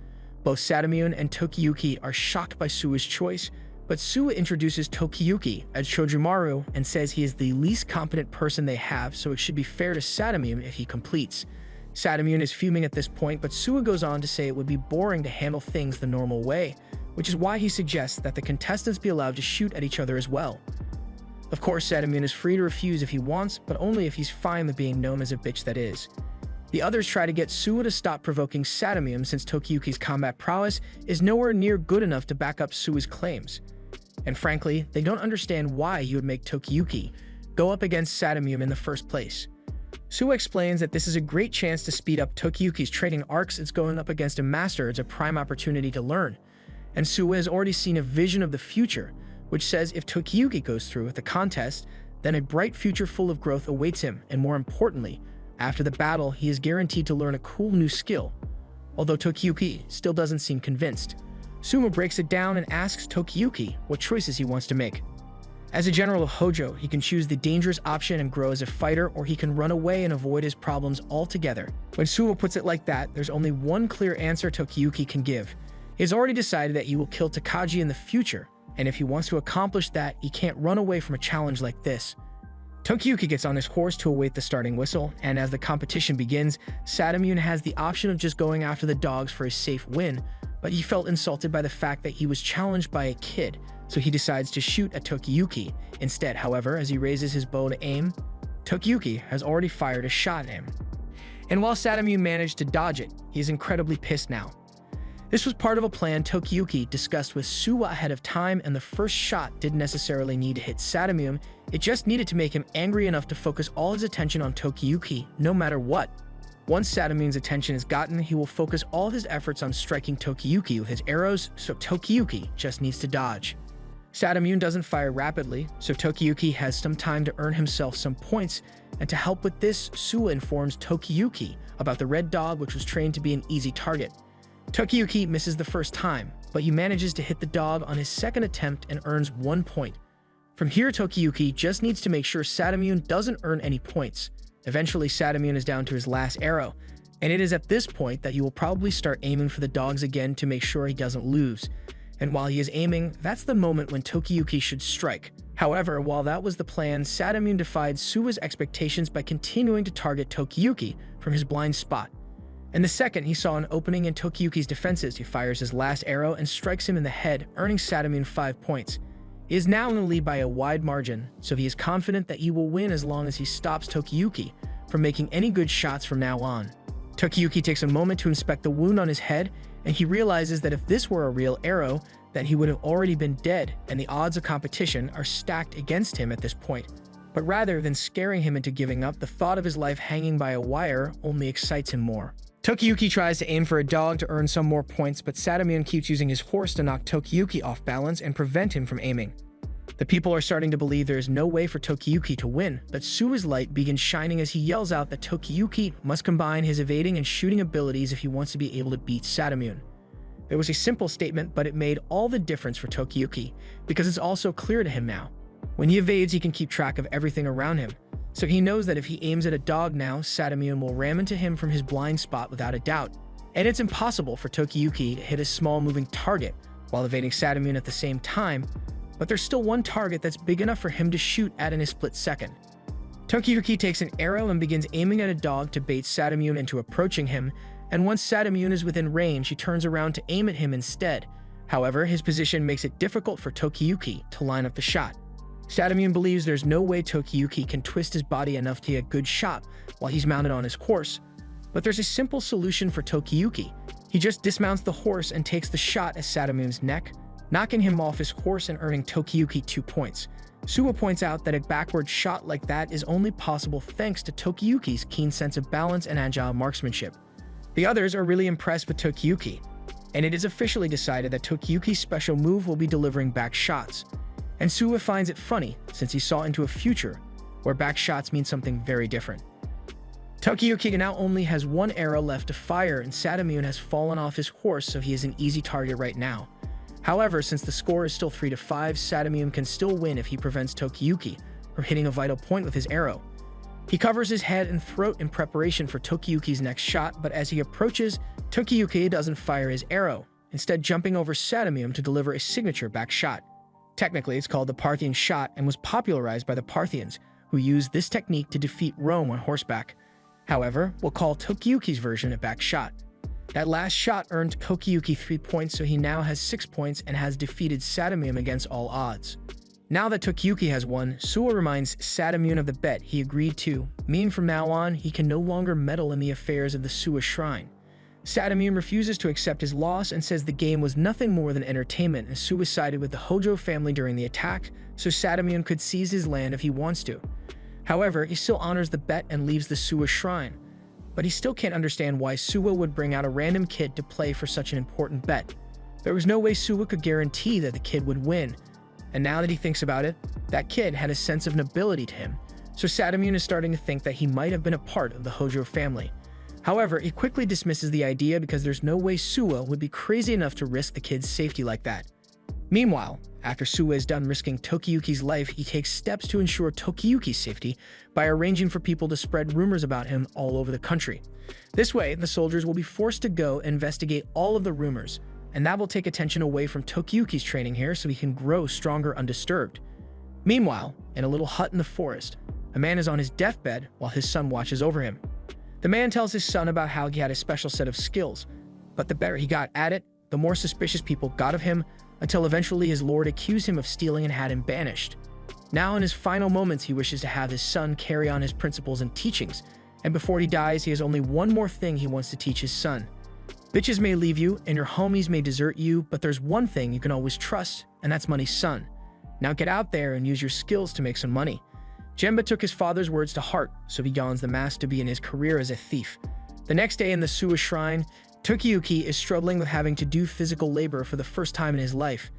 Both Sadamune and Tokiyuki are shocked by Suwa's choice, but Suwa introduces Tokiyuki as Chojumaru and says he is the least competent person they have, so it should be fair to Sadamune if he completes. Sadamune is fuming at this point, but Suwa goes on to say it would be boring to handle things the normal way, which is why he suggests that the contestants be allowed to shoot at each other as well. Of course, Sadamune is free to refuse if he wants, but only if he's fine with being known as a bitch that is. The others try to get Suwa to stop provoking Sadamune since Tokiyuki's combat prowess is nowhere near good enough to back up Suwa's claims. And frankly, they don't understand why he would make Tokiyuki go up against Sadamune in the first place. Suwa explains that this is a great chance to speed up Tokiyuki's training arcs as going up against a master is a prime opportunity to learn. And Suwa has already seen a vision of the future, which says if Tokiyuki goes through with the contest, then a bright future full of growth awaits him, and more importantly, after the battle, he is guaranteed to learn a cool new skill. Although Tokiyuki still doesn't seem convinced, Suma breaks it down and asks Tokiyuki what choices he wants to make. As a general of Hojo, he can choose the dangerous option and grow as a fighter, or he can run away and avoid his problems altogether. When Suma puts it like that, there's only one clear answer Tokiyuki can give. He has already decided that he will kill Takagi in the future, and if he wants to accomplish that, he can't run away from a challenge like this. Tokiyuki gets on his horse to await the starting whistle, and as the competition begins, Sadamune has the option of just going after the dogs for a safe win, but he felt insulted by the fact that he was challenged by a kid, so he decides to shoot at Tokiyuki. Instead, however, as he raises his bow to aim, Tokiyuki has already fired a shot at him. And while Sadamune managed to dodge it, he is incredibly pissed now. This was part of a plan Tokiyuki discussed with Suwa ahead of time, and the first shot didn't necessarily need to hit Sadamune, it just needed to make him angry enough to focus all his attention on Tokiyuki, no matter what. Once Sadamune's attention is gotten, he will focus all his efforts on striking Tokiyuki with his arrows, so Tokiyuki just needs to dodge. Sadamune doesn't fire rapidly, so Tokiyuki has some time to earn himself some points, and to help with this, Suwa informs Tokiyuki about the red dog, which was trained to be an easy target. Tokiyuki misses the first time, but he manages to hit the dog on his second attempt and earns 1 point. From here, Tokiyuki just needs to make sure Sadamune doesn't earn any points. Eventually, Sadamune is down to his last arrow, and it is at this point that he will probably start aiming for the dogs again to make sure he doesn't lose. And while he is aiming, that's the moment when Tokiyuki should strike. However, while that was the plan, Sadamune defied Suwa's expectations by continuing to target Tokiyuki from his blind spot. And the second he saw an opening in Tokiyuki's defenses, he fires his last arrow and strikes him in the head, earning Sadamune 5 points. He is now in the lead by a wide margin, so he is confident that he will win as long as he stops Tokiyuki from making any good shots from now on. Tokiyuki takes a moment to inspect the wound on his head, and he realizes that if this were a real arrow, that he would have already been dead, and the odds of competition are stacked against him at this point. But rather than scaring him into giving up, the thought of his life hanging by a wire only excites him more. Tokiyuki tries to aim for a dog to earn some more points, but Sadamune keeps using his horse to knock Tokiyuki off balance and prevent him from aiming. The people are starting to believe there is no way for Tokiyuki to win, but Suwa's light begins shining as he yells out that Tokiyuki must combine his evading and shooting abilities if he wants to be able to beat Sadamune. It was a simple statement, but it made all the difference for Tokiyuki, because it's also clear to him now. When he evades, he can keep track of everything around him, so he knows that if he aims at a dog now, Sadamune will ram into him from his blind spot without a doubt. And it's impossible for Tokiyuki to hit a small moving target while evading Sadamune at the same time, but there's still one target that's big enough for him to shoot at in a split second. Tokiyuki takes an arrow and begins aiming at a dog to bait Sadamune into approaching him, and once Sadamune is within range, he turns around to aim at him instead. However, his position makes it difficult for Tokiyuki to line up the shot. Sadamune believes there's no way Tokiyuki can twist his body enough to get a good shot while he's mounted on his horse. But there's a simple solution for Tokiyuki. He just dismounts the horse and takes the shot at Sadamune's neck, knocking him off his horse and earning Tokiyuki 2 points. Suwa points out that a backward shot like that is only possible thanks to Tokiyuki's keen sense of balance and agile marksmanship. The others are really impressed with Tokiyuki, and it is officially decided that Tokiyuki's special move will be delivering back shots. And Suwa finds it funny, since he saw into a future where back shots mean something very different. Tokiyuki now only has 1 arrow left to fire, and Sadamune has fallen off his horse, so he is an easy target right now. However, since the score is still 3-5, Sadamune can still win if he prevents Tokiyuki from hitting a vital point with his arrow. He covers his head and throat in preparation for Tokiyuki's next shot, but as he approaches, Tokiyuki doesn't fire his arrow, instead jumping over Sadamune to deliver a signature back shot. Technically, it's called the Parthian shot and was popularized by the Parthians, who used this technique to defeat Rome on horseback. However, we'll call Tokiyuki's version a back shot. That last shot earned Tokiyuki 3 points, so he now has 6 points and has defeated Sadamune against all odds. Now that Tokiyuki has won, Suwa reminds Sadamune of the bet he agreed to, meaning from now on, he can no longer meddle in the affairs of the Suwa Shrine. Sadamune refuses to accept his loss and says the game was nothing more than entertainment, and Suwa sided with the Hojo family during the attack, so Sadamune could seize his land if he wants to. However, he still honors the bet and leaves the Suwa Shrine. But he still can't understand why Suwa would bring out a random kid to play for such an important bet. There was no way Suwa could guarantee that the kid would win, And now that he thinks about it, that kid had a sense of nobility to him, so Sadamune is starting to think that he might have been a part of the Hojo family. However, he quickly dismisses the idea because there's no way Suwa would be crazy enough to risk the kid's safety like that. Meanwhile, after Suwa is done risking Tokiyuki's life, he takes steps to ensure Tokiyuki's safety by arranging for people to spread rumors about him all over the country. This way, the soldiers will be forced to go investigate all of the rumors, and that will take attention away from Tokiyuki's training here so he can grow stronger undisturbed. Meanwhile, in a little hut in the forest, a man is on his deathbed while his son watches over him. The man tells his son about how he had a special set of skills, but the better he got at it, the more suspicious people got of him, until eventually his lord accused him of stealing and had him banished. Now in his final moments, he wishes to have his son carry on his principles and teachings, and before he dies, he has only one more thing he wants to teach his son. Bitches may leave you, and your homies may desert you, but there's one thing you can always trust, and that's money, son. Now get out there and use your skills to make some money. Genba took his father's words to heart, so he dons the mask to begin his career as a thief. The next day in the Suwa Shrine, Tokiyuki is struggling with having to do physical labor for the first time in his life.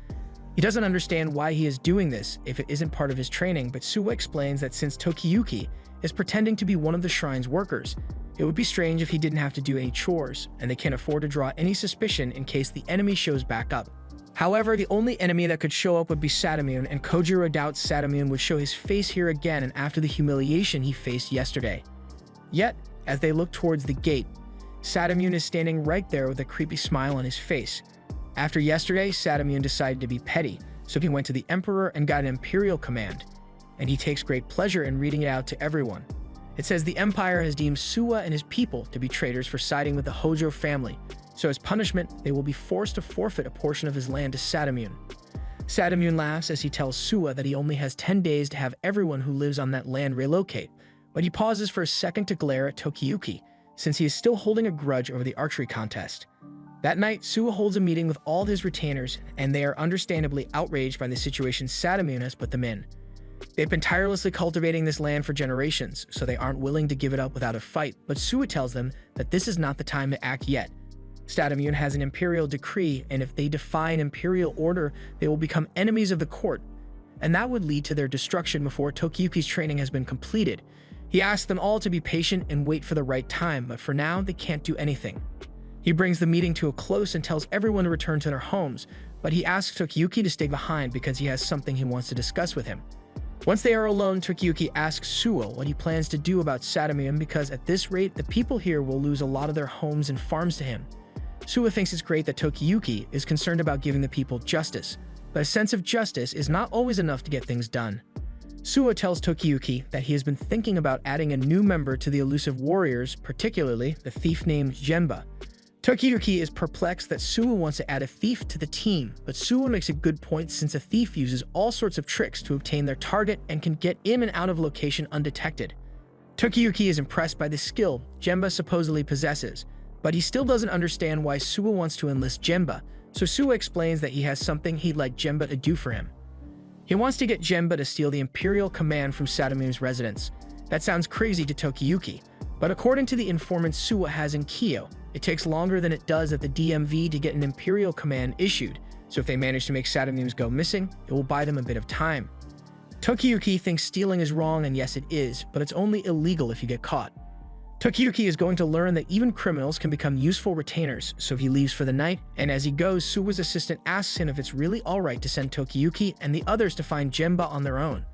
He doesn't understand why he is doing this if it isn't part of his training, but Suwa explains that since Tokiyuki is pretending to be one of the shrine's workers, it would be strange if he didn't have to do any chores, and they can't afford to draw any suspicion in case the enemy shows back up. However, the only enemy that could show up would be Sadamune, and Kojiro doubts Sadamune would show his face here again and after the humiliation he faced yesterday. Yet, as they look towards the gate, Sadamune is standing right there with a creepy smile on his face. After yesterday, Sadamune decided to be petty, so he went to the Emperor and got an Imperial command, and he takes great pleasure in reading it out to everyone. It says the Empire has deemed Suwa and his people to be traitors for siding with the Hojo family, so as punishment, they will be forced to forfeit a portion of his land to Sadamune. Sadamune laughs as he tells Suwa that he only has 10 days to have everyone who lives on that land relocate, but he pauses for a second to glare at Tokiyuki, since he is still holding a grudge over the archery contest. That night, Suwa holds a meeting with all his retainers, and they are understandably outraged by the situation Sadamune has put them in. They've been tirelessly cultivating this land for generations, so they aren't willing to give it up without a fight, but Suwa tells them that this is not the time to act yet. Sadamune has an imperial decree, and if they defy an imperial order, they will become enemies of the court, and that would lead to their destruction before Tokiyuki's training has been completed. He asks them all to be patient and wait for the right time, but for now, they can't do anything. He brings the meeting to a close and tells everyone to return to their homes, but he asks Tokiyuki to stay behind because he has something he wants to discuss with him. Once they are alone, Tokiyuki asks Suwa what he plans to do about Sadamune because at this rate, the people here will lose a lot of their homes and farms to him. Suwa thinks it's great that Tokiyuki is concerned about giving the people justice, but a sense of justice is not always enough to get things done. Suwa tells Tokiyuki that he has been thinking about adding a new member to the Elusive Warriors, particularly the thief named Genba. Tokiyuki is perplexed that Suwa wants to add a thief to the team, but Suwa makes a good point since a thief uses all sorts of tricks to obtain their target and can get in and out of location undetected. Tokiyuki is impressed by the skill Genba supposedly possesses, but he still doesn't understand why Suwa wants to enlist Genba, so Suwa explains that he has something he'd like Genba to do for him. He wants to get Genba to steal the Imperial command from Sadamune's residence. That sounds crazy to Tokiyuki, but according to the informant Suwa has in Kyo, it takes longer than it does at the DMV to get an Imperial command issued, so if they manage to make Sadamune's go missing, it will buy them a bit of time. Tokiyuki thinks stealing is wrong, and yes it is, but it's only illegal if you get caught. Tokiyuki is going to learn that even criminals can become useful retainers, so he leaves for the night, and as he goes, Suwa's assistant asks him if it's really alright to send Tokiyuki and the others to find Genba on their own.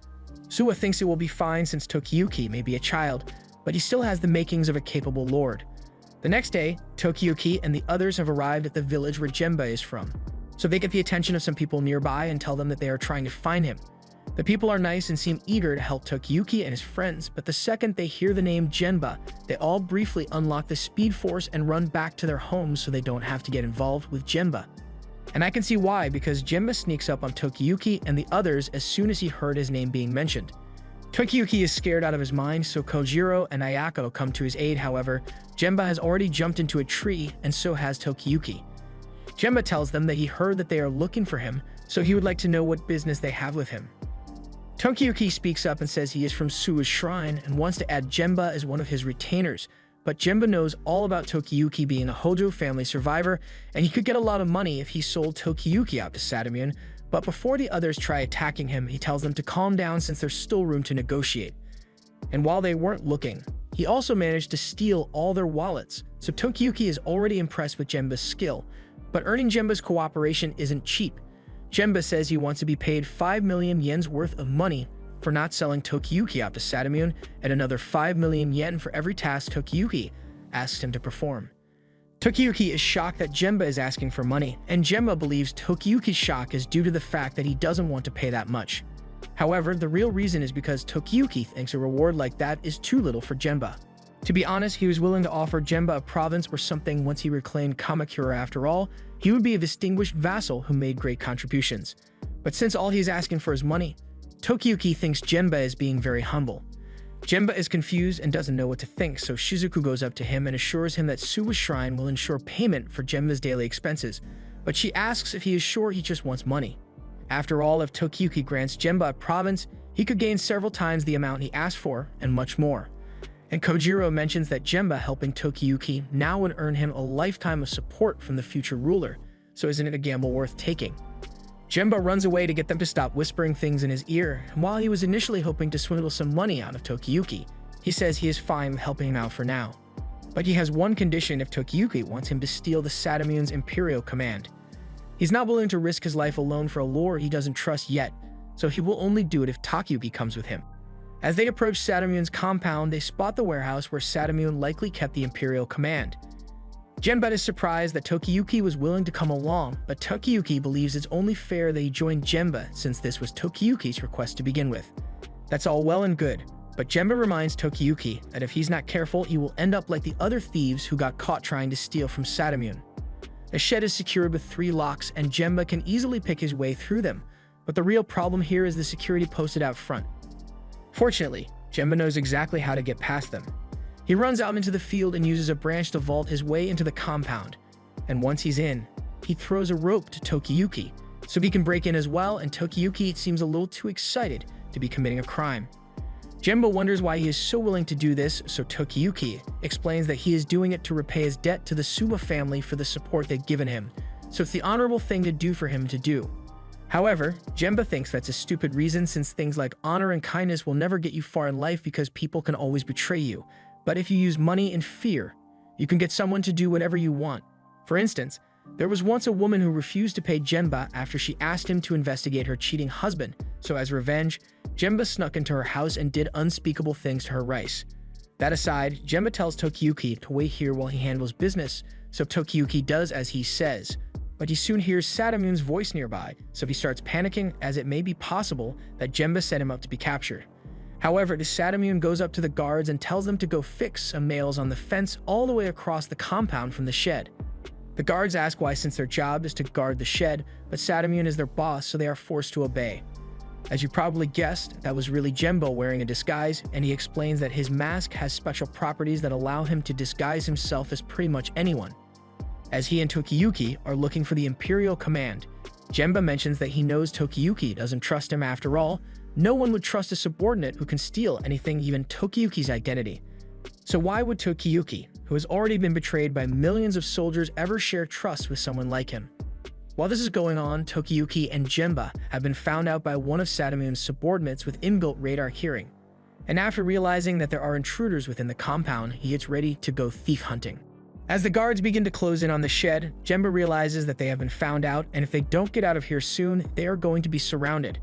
Suwa thinks it will be fine since Tokiyuki may be a child, but he still has the makings of a capable lord. The next day, Tokiyuki and the others have arrived at the village where Genba is from, so they get the attention of some people nearby and tell them that they are trying to find him. The people are nice and seem eager to help Tokiyuki and his friends, but the second they hear the name Genba, they all briefly unlock the Speed Force and run back to their homes so they don't have to get involved with Genba. And I can see why, because Genba sneaks up on Tokiyuki and the others as soon as he heard his name being mentioned. Tokiyuki is scared out of his mind, so Kojiro and Ayako come to his aid. However, Genba has already jumped into a tree, and so has Tokiyuki. Genba tells them that he heard that they are looking for him, so he would like to know what business they have with him. Tokiyuki speaks up and says he is from Suwa's shrine and wants to add Genba as one of his retainers, but Genba knows all about Tokiyuki being a Hojo family survivor, and he could get a lot of money if he sold Tokiyuki out to Sadamune, But before the others try attacking him, he tells them to calm down since there's still room to negotiate. And while they weren't looking, he also managed to steal all their wallets, so Tokiyuki is already impressed with Genba's skill. But earning Genba's cooperation isn't cheap. Genba says he wants to be paid 5 million yen's worth of money for not selling Tokiyuki out to Sadamun, and another 5 million yen for every task Tokiyuki asks him to perform. Tokiyuki is shocked that Genba is asking for money, and Genba believes Tokiyuki's shock is due to the fact that he doesn't want to pay that much. However, the real reason is because Tokiyuki thinks a reward like that is too little for Genba. To be honest, he was willing to offer Genba a province or something once he reclaimed Kamakura. After all, he would be a distinguished vassal who made great contributions. But since all he's asking for is money, Tokiyuki thinks Genba is being very humble. Genba is confused and doesn't know what to think, so Shizuku goes up to him and assures him that Suwa Shrine will ensure payment for Genba's daily expenses, but she asks if he is sure he just wants money. After all, if Tokiyuki grants Genba a province, he could gain several times the amount he asked for, and much more. And Kojiro mentions that Genba helping Tokiyuki now would earn him a lifetime of support from the future ruler, so isn't it a gamble worth taking? Genba runs away to get them to stop whispering things in his ear, and while he was initially hoping to swindle some money out of Tokiyuki, he says he is fine helping him out for now. But he has one condition if Tokiyuki wants him to steal the Sadamun's Imperial Command. He's not willing to risk his life alone for a lord he doesn't trust yet, so he will only do it if Tokiyuki comes with him. As they approach Sadamun's compound, they spot the warehouse where Sadamun likely kept the Imperial Command. Genba is surprised that Tokiyuki was willing to come along, but Tokiyuki believes it's only fair that he join Genba since this was Tokiyuki's request to begin with. That's all well and good, but Genba reminds Tokiyuki that if he's not careful, he will end up like the other thieves who got caught trying to steal from Sadamun. The shed is secured with 3 locks, and Genba can easily pick his way through them, but the real problem here is the security posted out front. Fortunately, Genba knows exactly how to get past them. He runs out into the field and uses a branch to vault his way into the compound, and once he's in, he throws a rope to Tokiyuki so he can break in as well, and Tokiyuki seems a little too excited to be committing a crime. Genba wonders why he is so willing to do this, so Tokiyuki explains that he is doing it to repay his debt to the Suwa family for the support they've given him, so it's the honorable thing to do for him to do. However, Genba thinks that's a stupid reason since things like honor and kindness will never get you far in life because people can always betray you. But if you use money and fear, you can get someone to do whatever you want. For instance, there was once a woman who refused to pay Genba after she asked him to investigate her cheating husband, so as revenge, Genba snuck into her house and did unspeakable things to her rice. That aside, Genba tells Tokiyuki to wait here while he handles business, so Tokiyuki does as he says. But he soon hears Sadamun's voice nearby, so he starts panicking as it may be possible that Genba set him up to be captured. However, the Sadamun goes up to the guards and tells them to go fix some nails on the fence all the way across the compound from the shed. The guards ask why since their job is to guard the shed, but Sadamun is their boss, so they are forced to obey. As you probably guessed, that was really Genba wearing a disguise, and he explains that his mask has special properties that allow him to disguise himself as pretty much anyone. As he and Tokiyuki are looking for the Imperial Command, Genba mentions that he knows Tokiyuki doesn't trust him after all. No one would trust a subordinate who can steal anything, even Tokiyuki's identity. So why would Tokiyuki, who has already been betrayed by millions of soldiers, ever share trust with someone like him? While this is going on, Tokiyuki and Genba have been found out by one of Sadamun's subordinates with inbuilt radar hearing. And after realizing that there are intruders within the compound, he gets ready to go thief hunting. As the guards begin to close in on the shed, Genba realizes that they have been found out, and if they don't get out of here soon, they are going to be surrounded.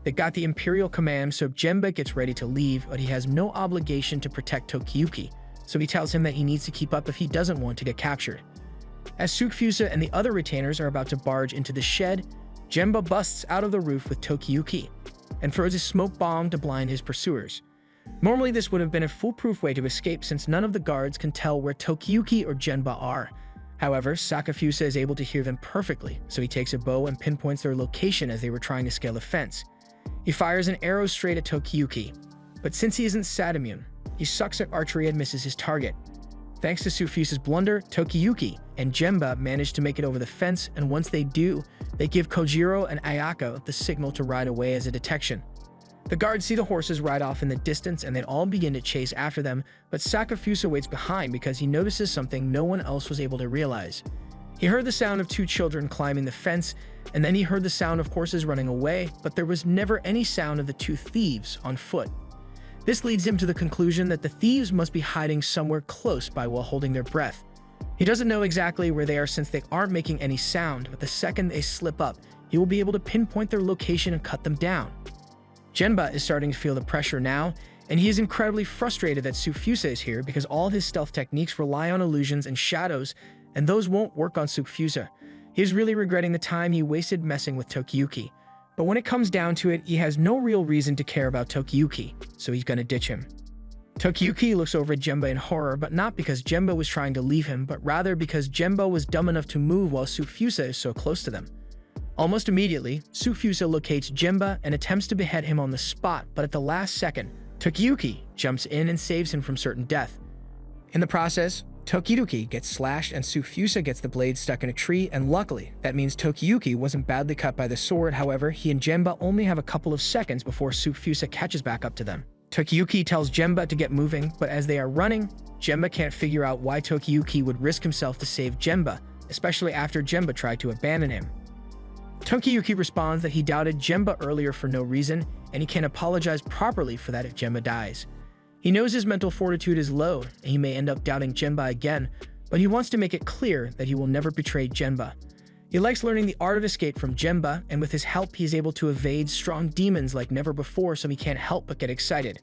They got the Imperial Command, so Genba gets ready to leave, but he has no obligation to protect Tokiyuki, so he tells him that he needs to keep up if he doesn't want to get captured. As Tsukfusa and the other retainers are about to barge into the shed, Genba busts out of the roof with Tokiyuki and throws a smoke bomb to blind his pursuers. Normally this would have been a foolproof way to escape since none of the guards can tell where Tokiyuki or Genba are. However, Sakafusa is able to hear them perfectly, so he takes a bow and pinpoints their location as they were trying to scale the fence. He fires an arrow straight at Tokiyuki, but since he isn't Sadamun, he sucks at archery and misses his target. Thanks to Tsukfusa's blunder, Tokiyuki and Genba manage to make it over the fence, and once they do, they give Kojiro and Ayako the signal to ride away as a detection. The guards see the horses ride off in the distance and they all begin to chase after them, but Sakafusa waits behind because he notices something no one else was able to realize. He heard the sound of two children climbing the fence, and then he heard the sound of horses running away, but there was never any sound of the two thieves on foot. This leads him to the conclusion that the thieves must be hiding somewhere close by while holding their breath. He doesn't know exactly where they are since they aren't making any sound, but the second they slip up, he will be able to pinpoint their location and cut them down. Genba is starting to feel the pressure now, and he is incredibly frustrated that Tsukfusa is here because all his stealth techniques rely on illusions and shadows, and those won't work on Tsukfusa. He is really regretting the time he wasted messing with Tokiyuki. But when it comes down to it, he has no real reason to care about Tokiyuki, so he's gonna ditch him. Tokiyuki looks over at Genba in horror, but not because Genba was trying to leave him, but rather because Genba was dumb enough to move while Tsukfusa is so close to them. Almost immediately, Tsukfusa locates Genba and attempts to behead him on the spot, but at the last second, Tokiyuki jumps in and saves him from certain death. In the process, Tokiyuki gets slashed and Tsukfusa gets the blade stuck in a tree, and luckily, that means Tokiyuki wasn't badly cut by the sword. However, he and Genba only have a couple of seconds before Tsukfusa catches back up to them. Tokiyuki tells Genba to get moving, but as they are running, Genba can't figure out why Tokiyuki would risk himself to save Genba, especially after Genba tried to abandon him. Tokiyuki responds that he doubted Genba earlier for no reason, and he can't apologize properly for that if Genba dies. He knows his mental fortitude is low, and he may end up doubting Genba again, but he wants to make it clear that he will never betray Genba. He likes learning the art of escape from Genba, and with his help he is able to evade strong demons like never before, so he can't help but get excited.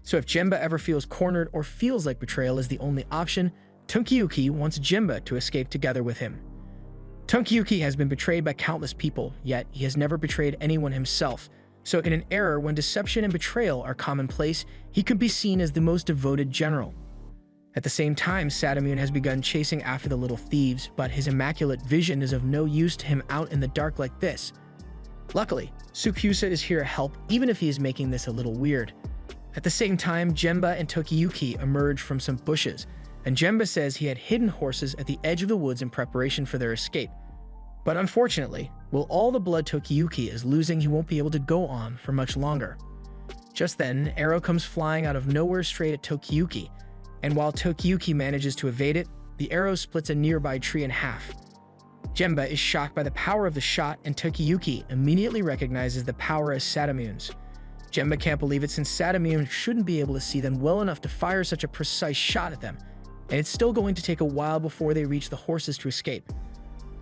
So if Genba ever feels cornered or feels like betrayal is the only option, Tokiyuki wants Genba to escape together with him. Tokiyuki has been betrayed by countless people, yet he has never betrayed anyone himself. So in an era when deception and betrayal are commonplace, he could be seen as the most devoted general. At the same time, Sadamun has begun chasing after the little thieves, but his immaculate vision is of no use to him out in the dark like this. Luckily, Tsukfusa is here to help, even if he is making this a little weird. At the same time, Genba and Tokiyuki emerge from some bushes, and Genba says he had hidden horses at the edge of the woods in preparation for their escape. But unfortunately, with all the blood Tokiyuki is losing, he won't be able to go on for much longer. Just then, an arrow comes flying out of nowhere straight at Tokiyuki, and while Tokiyuki manages to evade it, the arrow splits a nearby tree in half. Genba is shocked by the power of the shot, and Tokiyuki immediately recognizes the power as Sadamun's. Genba can't believe it since Sadamun shouldn't be able to see them well enough to fire such a precise shot at them, and it's still going to take a while before they reach the horses to escape.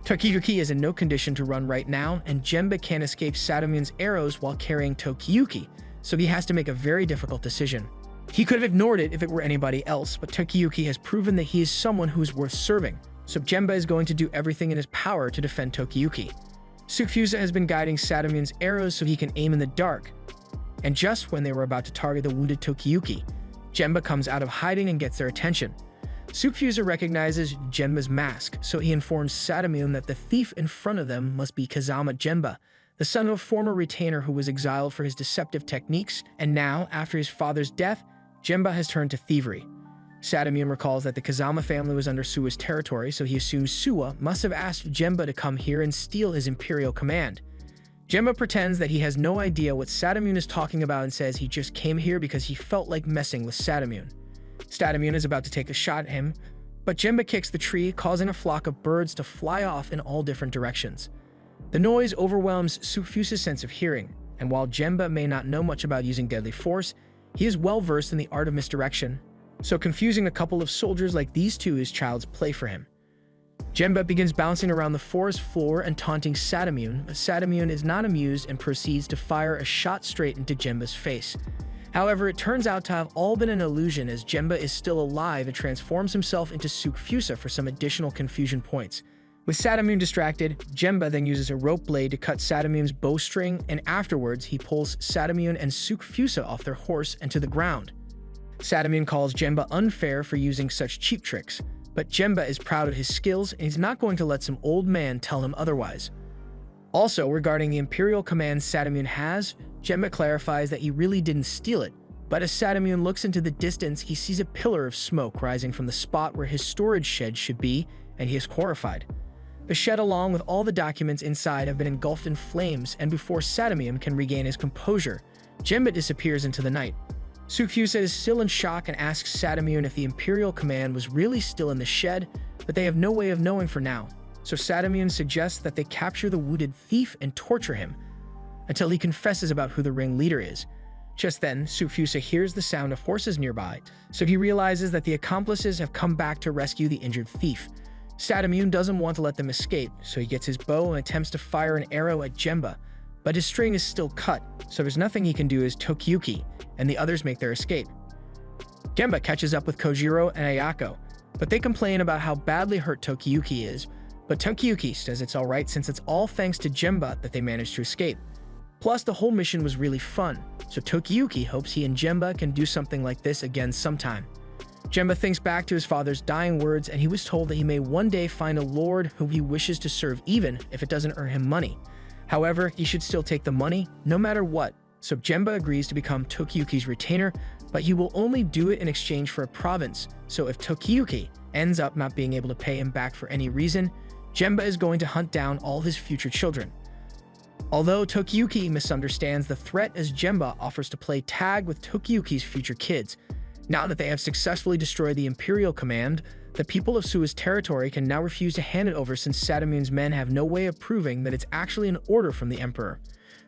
Tokiyuki is in no condition to run right now, and Genba can't escape Sadamun's arrows while carrying Tokiyuki, so he has to make a very difficult decision. He could have ignored it if it were anybody else, but Tokiyuki has proven that he is someone who is worth serving, so Genba is going to do everything in his power to defend Tokiyuki. Tsukfusa has been guiding Sadamun's arrows so he can aim in the dark, and just when they were about to target the wounded Tokiyuki, Genba comes out of hiding and gets their attention. Tsukfusa recognizes Genba's mask, so he informs Sadamun that the thief in front of them must be Kazama Genba, the son of a former retainer who was exiled for his deceptive techniques, and now, after his father's death, Genba has turned to thievery. Sadamun recalls that the Kazama family was under Suwa's territory, so he assumes Suwa must have asked Genba to come here and steal his imperial command. Genba pretends that he has no idea what Sadamun is talking about and says he just came here because he felt like messing with Sadamun. Sadamun is about to take a shot at him, but Genba kicks the tree, causing a flock of birds to fly off in all different directions. The noise overwhelms Tsukfusa's sense of hearing, and while Genba may not know much about using deadly force, he is well versed in the art of misdirection, so confusing a couple of soldiers like these two is child's play for him. Genba begins bouncing around the forest floor and taunting Sadamun, but Sadamun is not amused and proceeds to fire a shot straight into Genba's face. However, it turns out to have all been an illusion as Genba is still alive and transforms himself into Tsukfusa for some additional confusion points. With Sadamun distracted, Genba then uses a rope blade to cut Sadamun's bowstring, and afterwards he pulls Sadamun and Tsukfusa off their horse and to the ground. Sadamun calls Genba unfair for using such cheap tricks, but Genba is proud of his skills and he's not going to let some old man tell him otherwise. Also, regarding the Imperial command Sadamun has, Genba clarifies that he really didn't steal it, but as Sadamun looks into the distance, he sees a pillar of smoke rising from the spot where his storage shed should be, and he is horrified. The shed along with all the documents inside have been engulfed in flames, and before Sadamun can regain his composure, Genba disappears into the night. Tsukfusa is still in shock and asks Sadamun if the Imperial command was really still in the shed, but they have no way of knowing for now. so Sadamune suggests that they capture the wounded thief and torture him until he confesses about who the ringleader is. Just then, Sufusa hears the sound of horses nearby, so he realizes that the accomplices have come back to rescue the injured thief. Sadamune doesn't want to let them escape, so he gets his bow and attempts to fire an arrow at Gemba, but his string is still cut, so there's nothing he can do as Tokiyuki and the others make their escape. Gemba catches up with Kojiro and Ayako, but they complain about how badly hurt Tokiyuki is, but Tokiyuki says it's alright since it's all thanks to Gemba that they managed to escape. Plus, the whole mission was really fun, so Tokiyuki hopes he and Gemba can do something like this again sometime. Gemba thinks back to his father's dying words, and he was told that he may one day find a lord whom he wishes to serve even if it doesn't earn him money. However, he should still take the money, no matter what, so Gemba agrees to become Tokiyuki's retainer, but he will only do it in exchange for a province, so if Tokiyuki ends up not being able to pay him back for any reason, Gemba is going to hunt down all his future children. Although Tokiyuki misunderstands the threat as Gemba offers to play tag with Tokiyuki's future kids. Now that they have successfully destroyed the Imperial Command, the people of Suwa's territory can now refuse to hand it over since Sadamune's men have no way of proving that it's actually an order from the Emperor.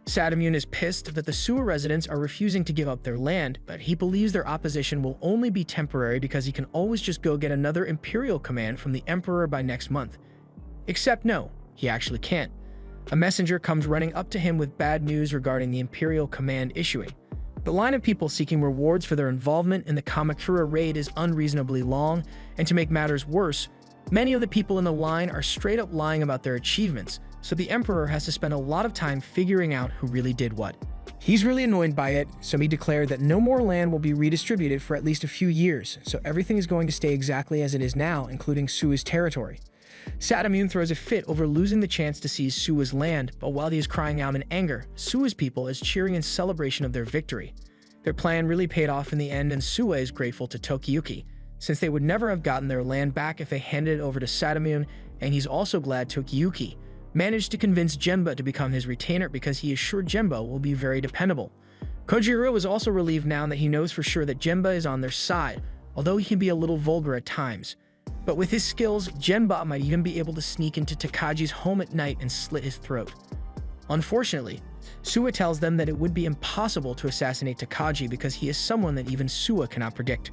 Sadamune is pissed that the Suwa residents are refusing to give up their land, but he believes their opposition will only be temporary because he can always just go get another Imperial command from the Emperor by next month. Except no, he actually can't. A messenger comes running up to him with bad news regarding the Imperial command issuing. The line of people seeking rewards for their involvement in the Kamakura raid is unreasonably long, and to make matters worse, many of the people in the line are straight up lying about their achievements, so the Emperor has to spend a lot of time figuring out who really did what. He's really annoyed by it, so he declared that no more land will be redistributed for at least a few years, so everything is going to stay exactly as it is now, including Suwa's territory. Sadamune throws a fit over losing the chance to seize Suwa's land, but while he is crying out in anger, Suwa's people is cheering in celebration of their victory. Their plan really paid off in the end, and Suwa is grateful to Tokiyuki, since they would never have gotten their land back if they handed it over to Sadamune, and he's also glad Tokiyuki managed to convince Genba to become his retainer because he is sure Genba will be very dependable. Kojiro is also relieved now that he knows for sure that Genba is on their side, although he can be a little vulgar at times. But with his skills, Genba might even be able to sneak into Takaji's home at night and slit his throat. Unfortunately, Suwa tells them that it would be impossible to assassinate Takaji because he is someone that even Suwa cannot predict.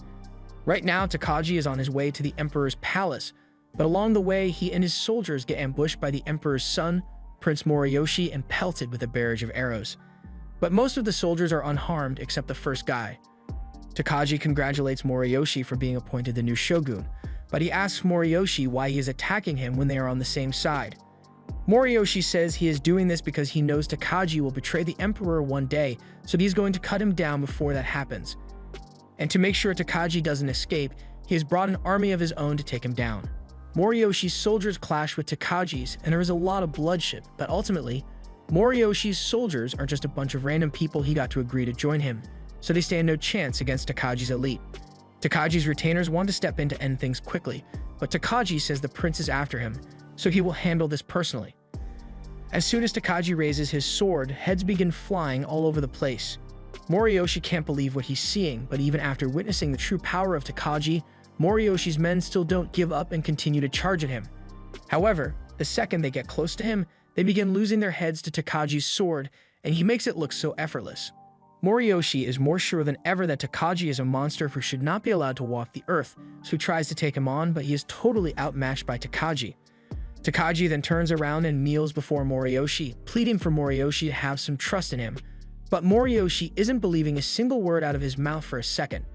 Right now, Takaji is on his way to the Emperor's palace, but along the way, he and his soldiers get ambushed by the Emperor's son, Prince Moriyoshi, and pelted with a barrage of arrows. But most of the soldiers are unharmed except the first guy. Takaji congratulates Moriyoshi for being appointed the new shogun, but he asks Moriyoshi why he is attacking him when they are on the same side. Moriyoshi says he is doing this because he knows Takaji will betray the Emperor one day, so he's going to cut him down before that happens. And to make sure Takaji doesn't escape, he has brought an army of his own to take him down. Moriyoshi's soldiers clash with Takaji's, and there is a lot of bloodshed, but ultimately, Moriyoshi's soldiers are just a bunch of random people he got to agree to join him, so they stand no chance against Takaji's elite. Takaji's retainers want to step in to end things quickly, but Takaji says the prince is after him, so he will handle this personally. As soon as Takaji raises his sword, heads begin flying all over the place. Moriyoshi can't believe what he's seeing, but even after witnessing the true power of Takaji, Moriyoshi's men still don't give up and continue to charge at him. However, the second they get close to him, they begin losing their heads to Takaji's sword, and he makes it look so effortless. Moriyoshi is more sure than ever that Takaji is a monster who should not be allowed to walk the earth, so he tries to take him on, but he is totally outmatched by Takaji. Takaji then turns around and kneels before Moriyoshi, pleading for Moriyoshi to have some trust in him. But Moriyoshi isn't believing a single word out of his mouth for a second.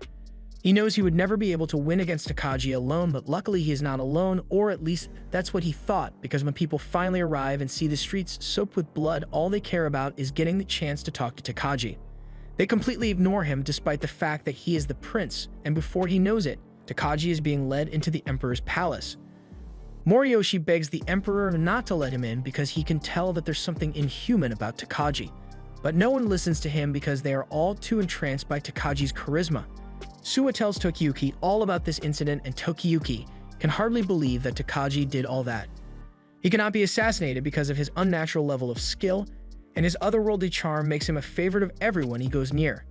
He knows he would never be able to win against Takaji alone, but luckily he is not alone, or at least that's what he thought, because when people finally arrive and see the streets soaked with blood, all they care about is getting the chance to talk to Takaji. They completely ignore him despite the fact that he is the prince, and before he knows it, Takaji is being led into the Emperor's palace. Moriyoshi begs the Emperor not to let him in because he can tell that there's something inhuman about Takaji. But no one listens to him because they are all too entranced by Takaji's charisma. Suwa tells Tokiyuki all about this incident, and Tokiyuki can hardly believe that Takaji did all that. He cannot be assassinated because of his unnatural level of skill, and his otherworldly charm makes him a favorite of everyone he goes near.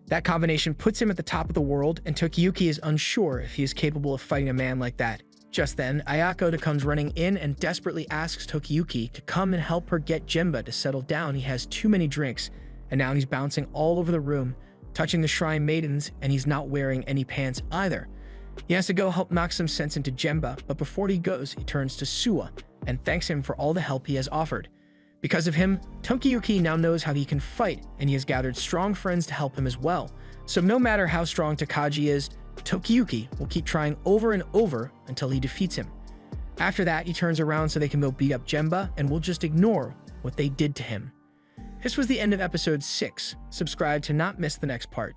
That combination puts him at the top of the world, and Tokiyuki is unsure if he is capable of fighting a man like that. Just then, Ayako comes running in and desperately asks Tokiyuki to come and help her get Jimba to settle down. He has too many drinks, and now he's bouncing all over the room, touching the shrine maidens, and he's not wearing any pants either. He has to go help knock some sense into Jimba, but before he goes, he turns to Suwa and thanks him for all the help he has offered. Because of him, Tokiyuki now knows how he can fight, and he has gathered strong friends to help him as well. So no matter how strong Takagi is, Tokiyuki will keep trying over and over until he defeats him. After that, he turns around so they can go beat up Jimba and will just ignore what they did to him. This was the end of episode 6. Subscribe to not miss the next part.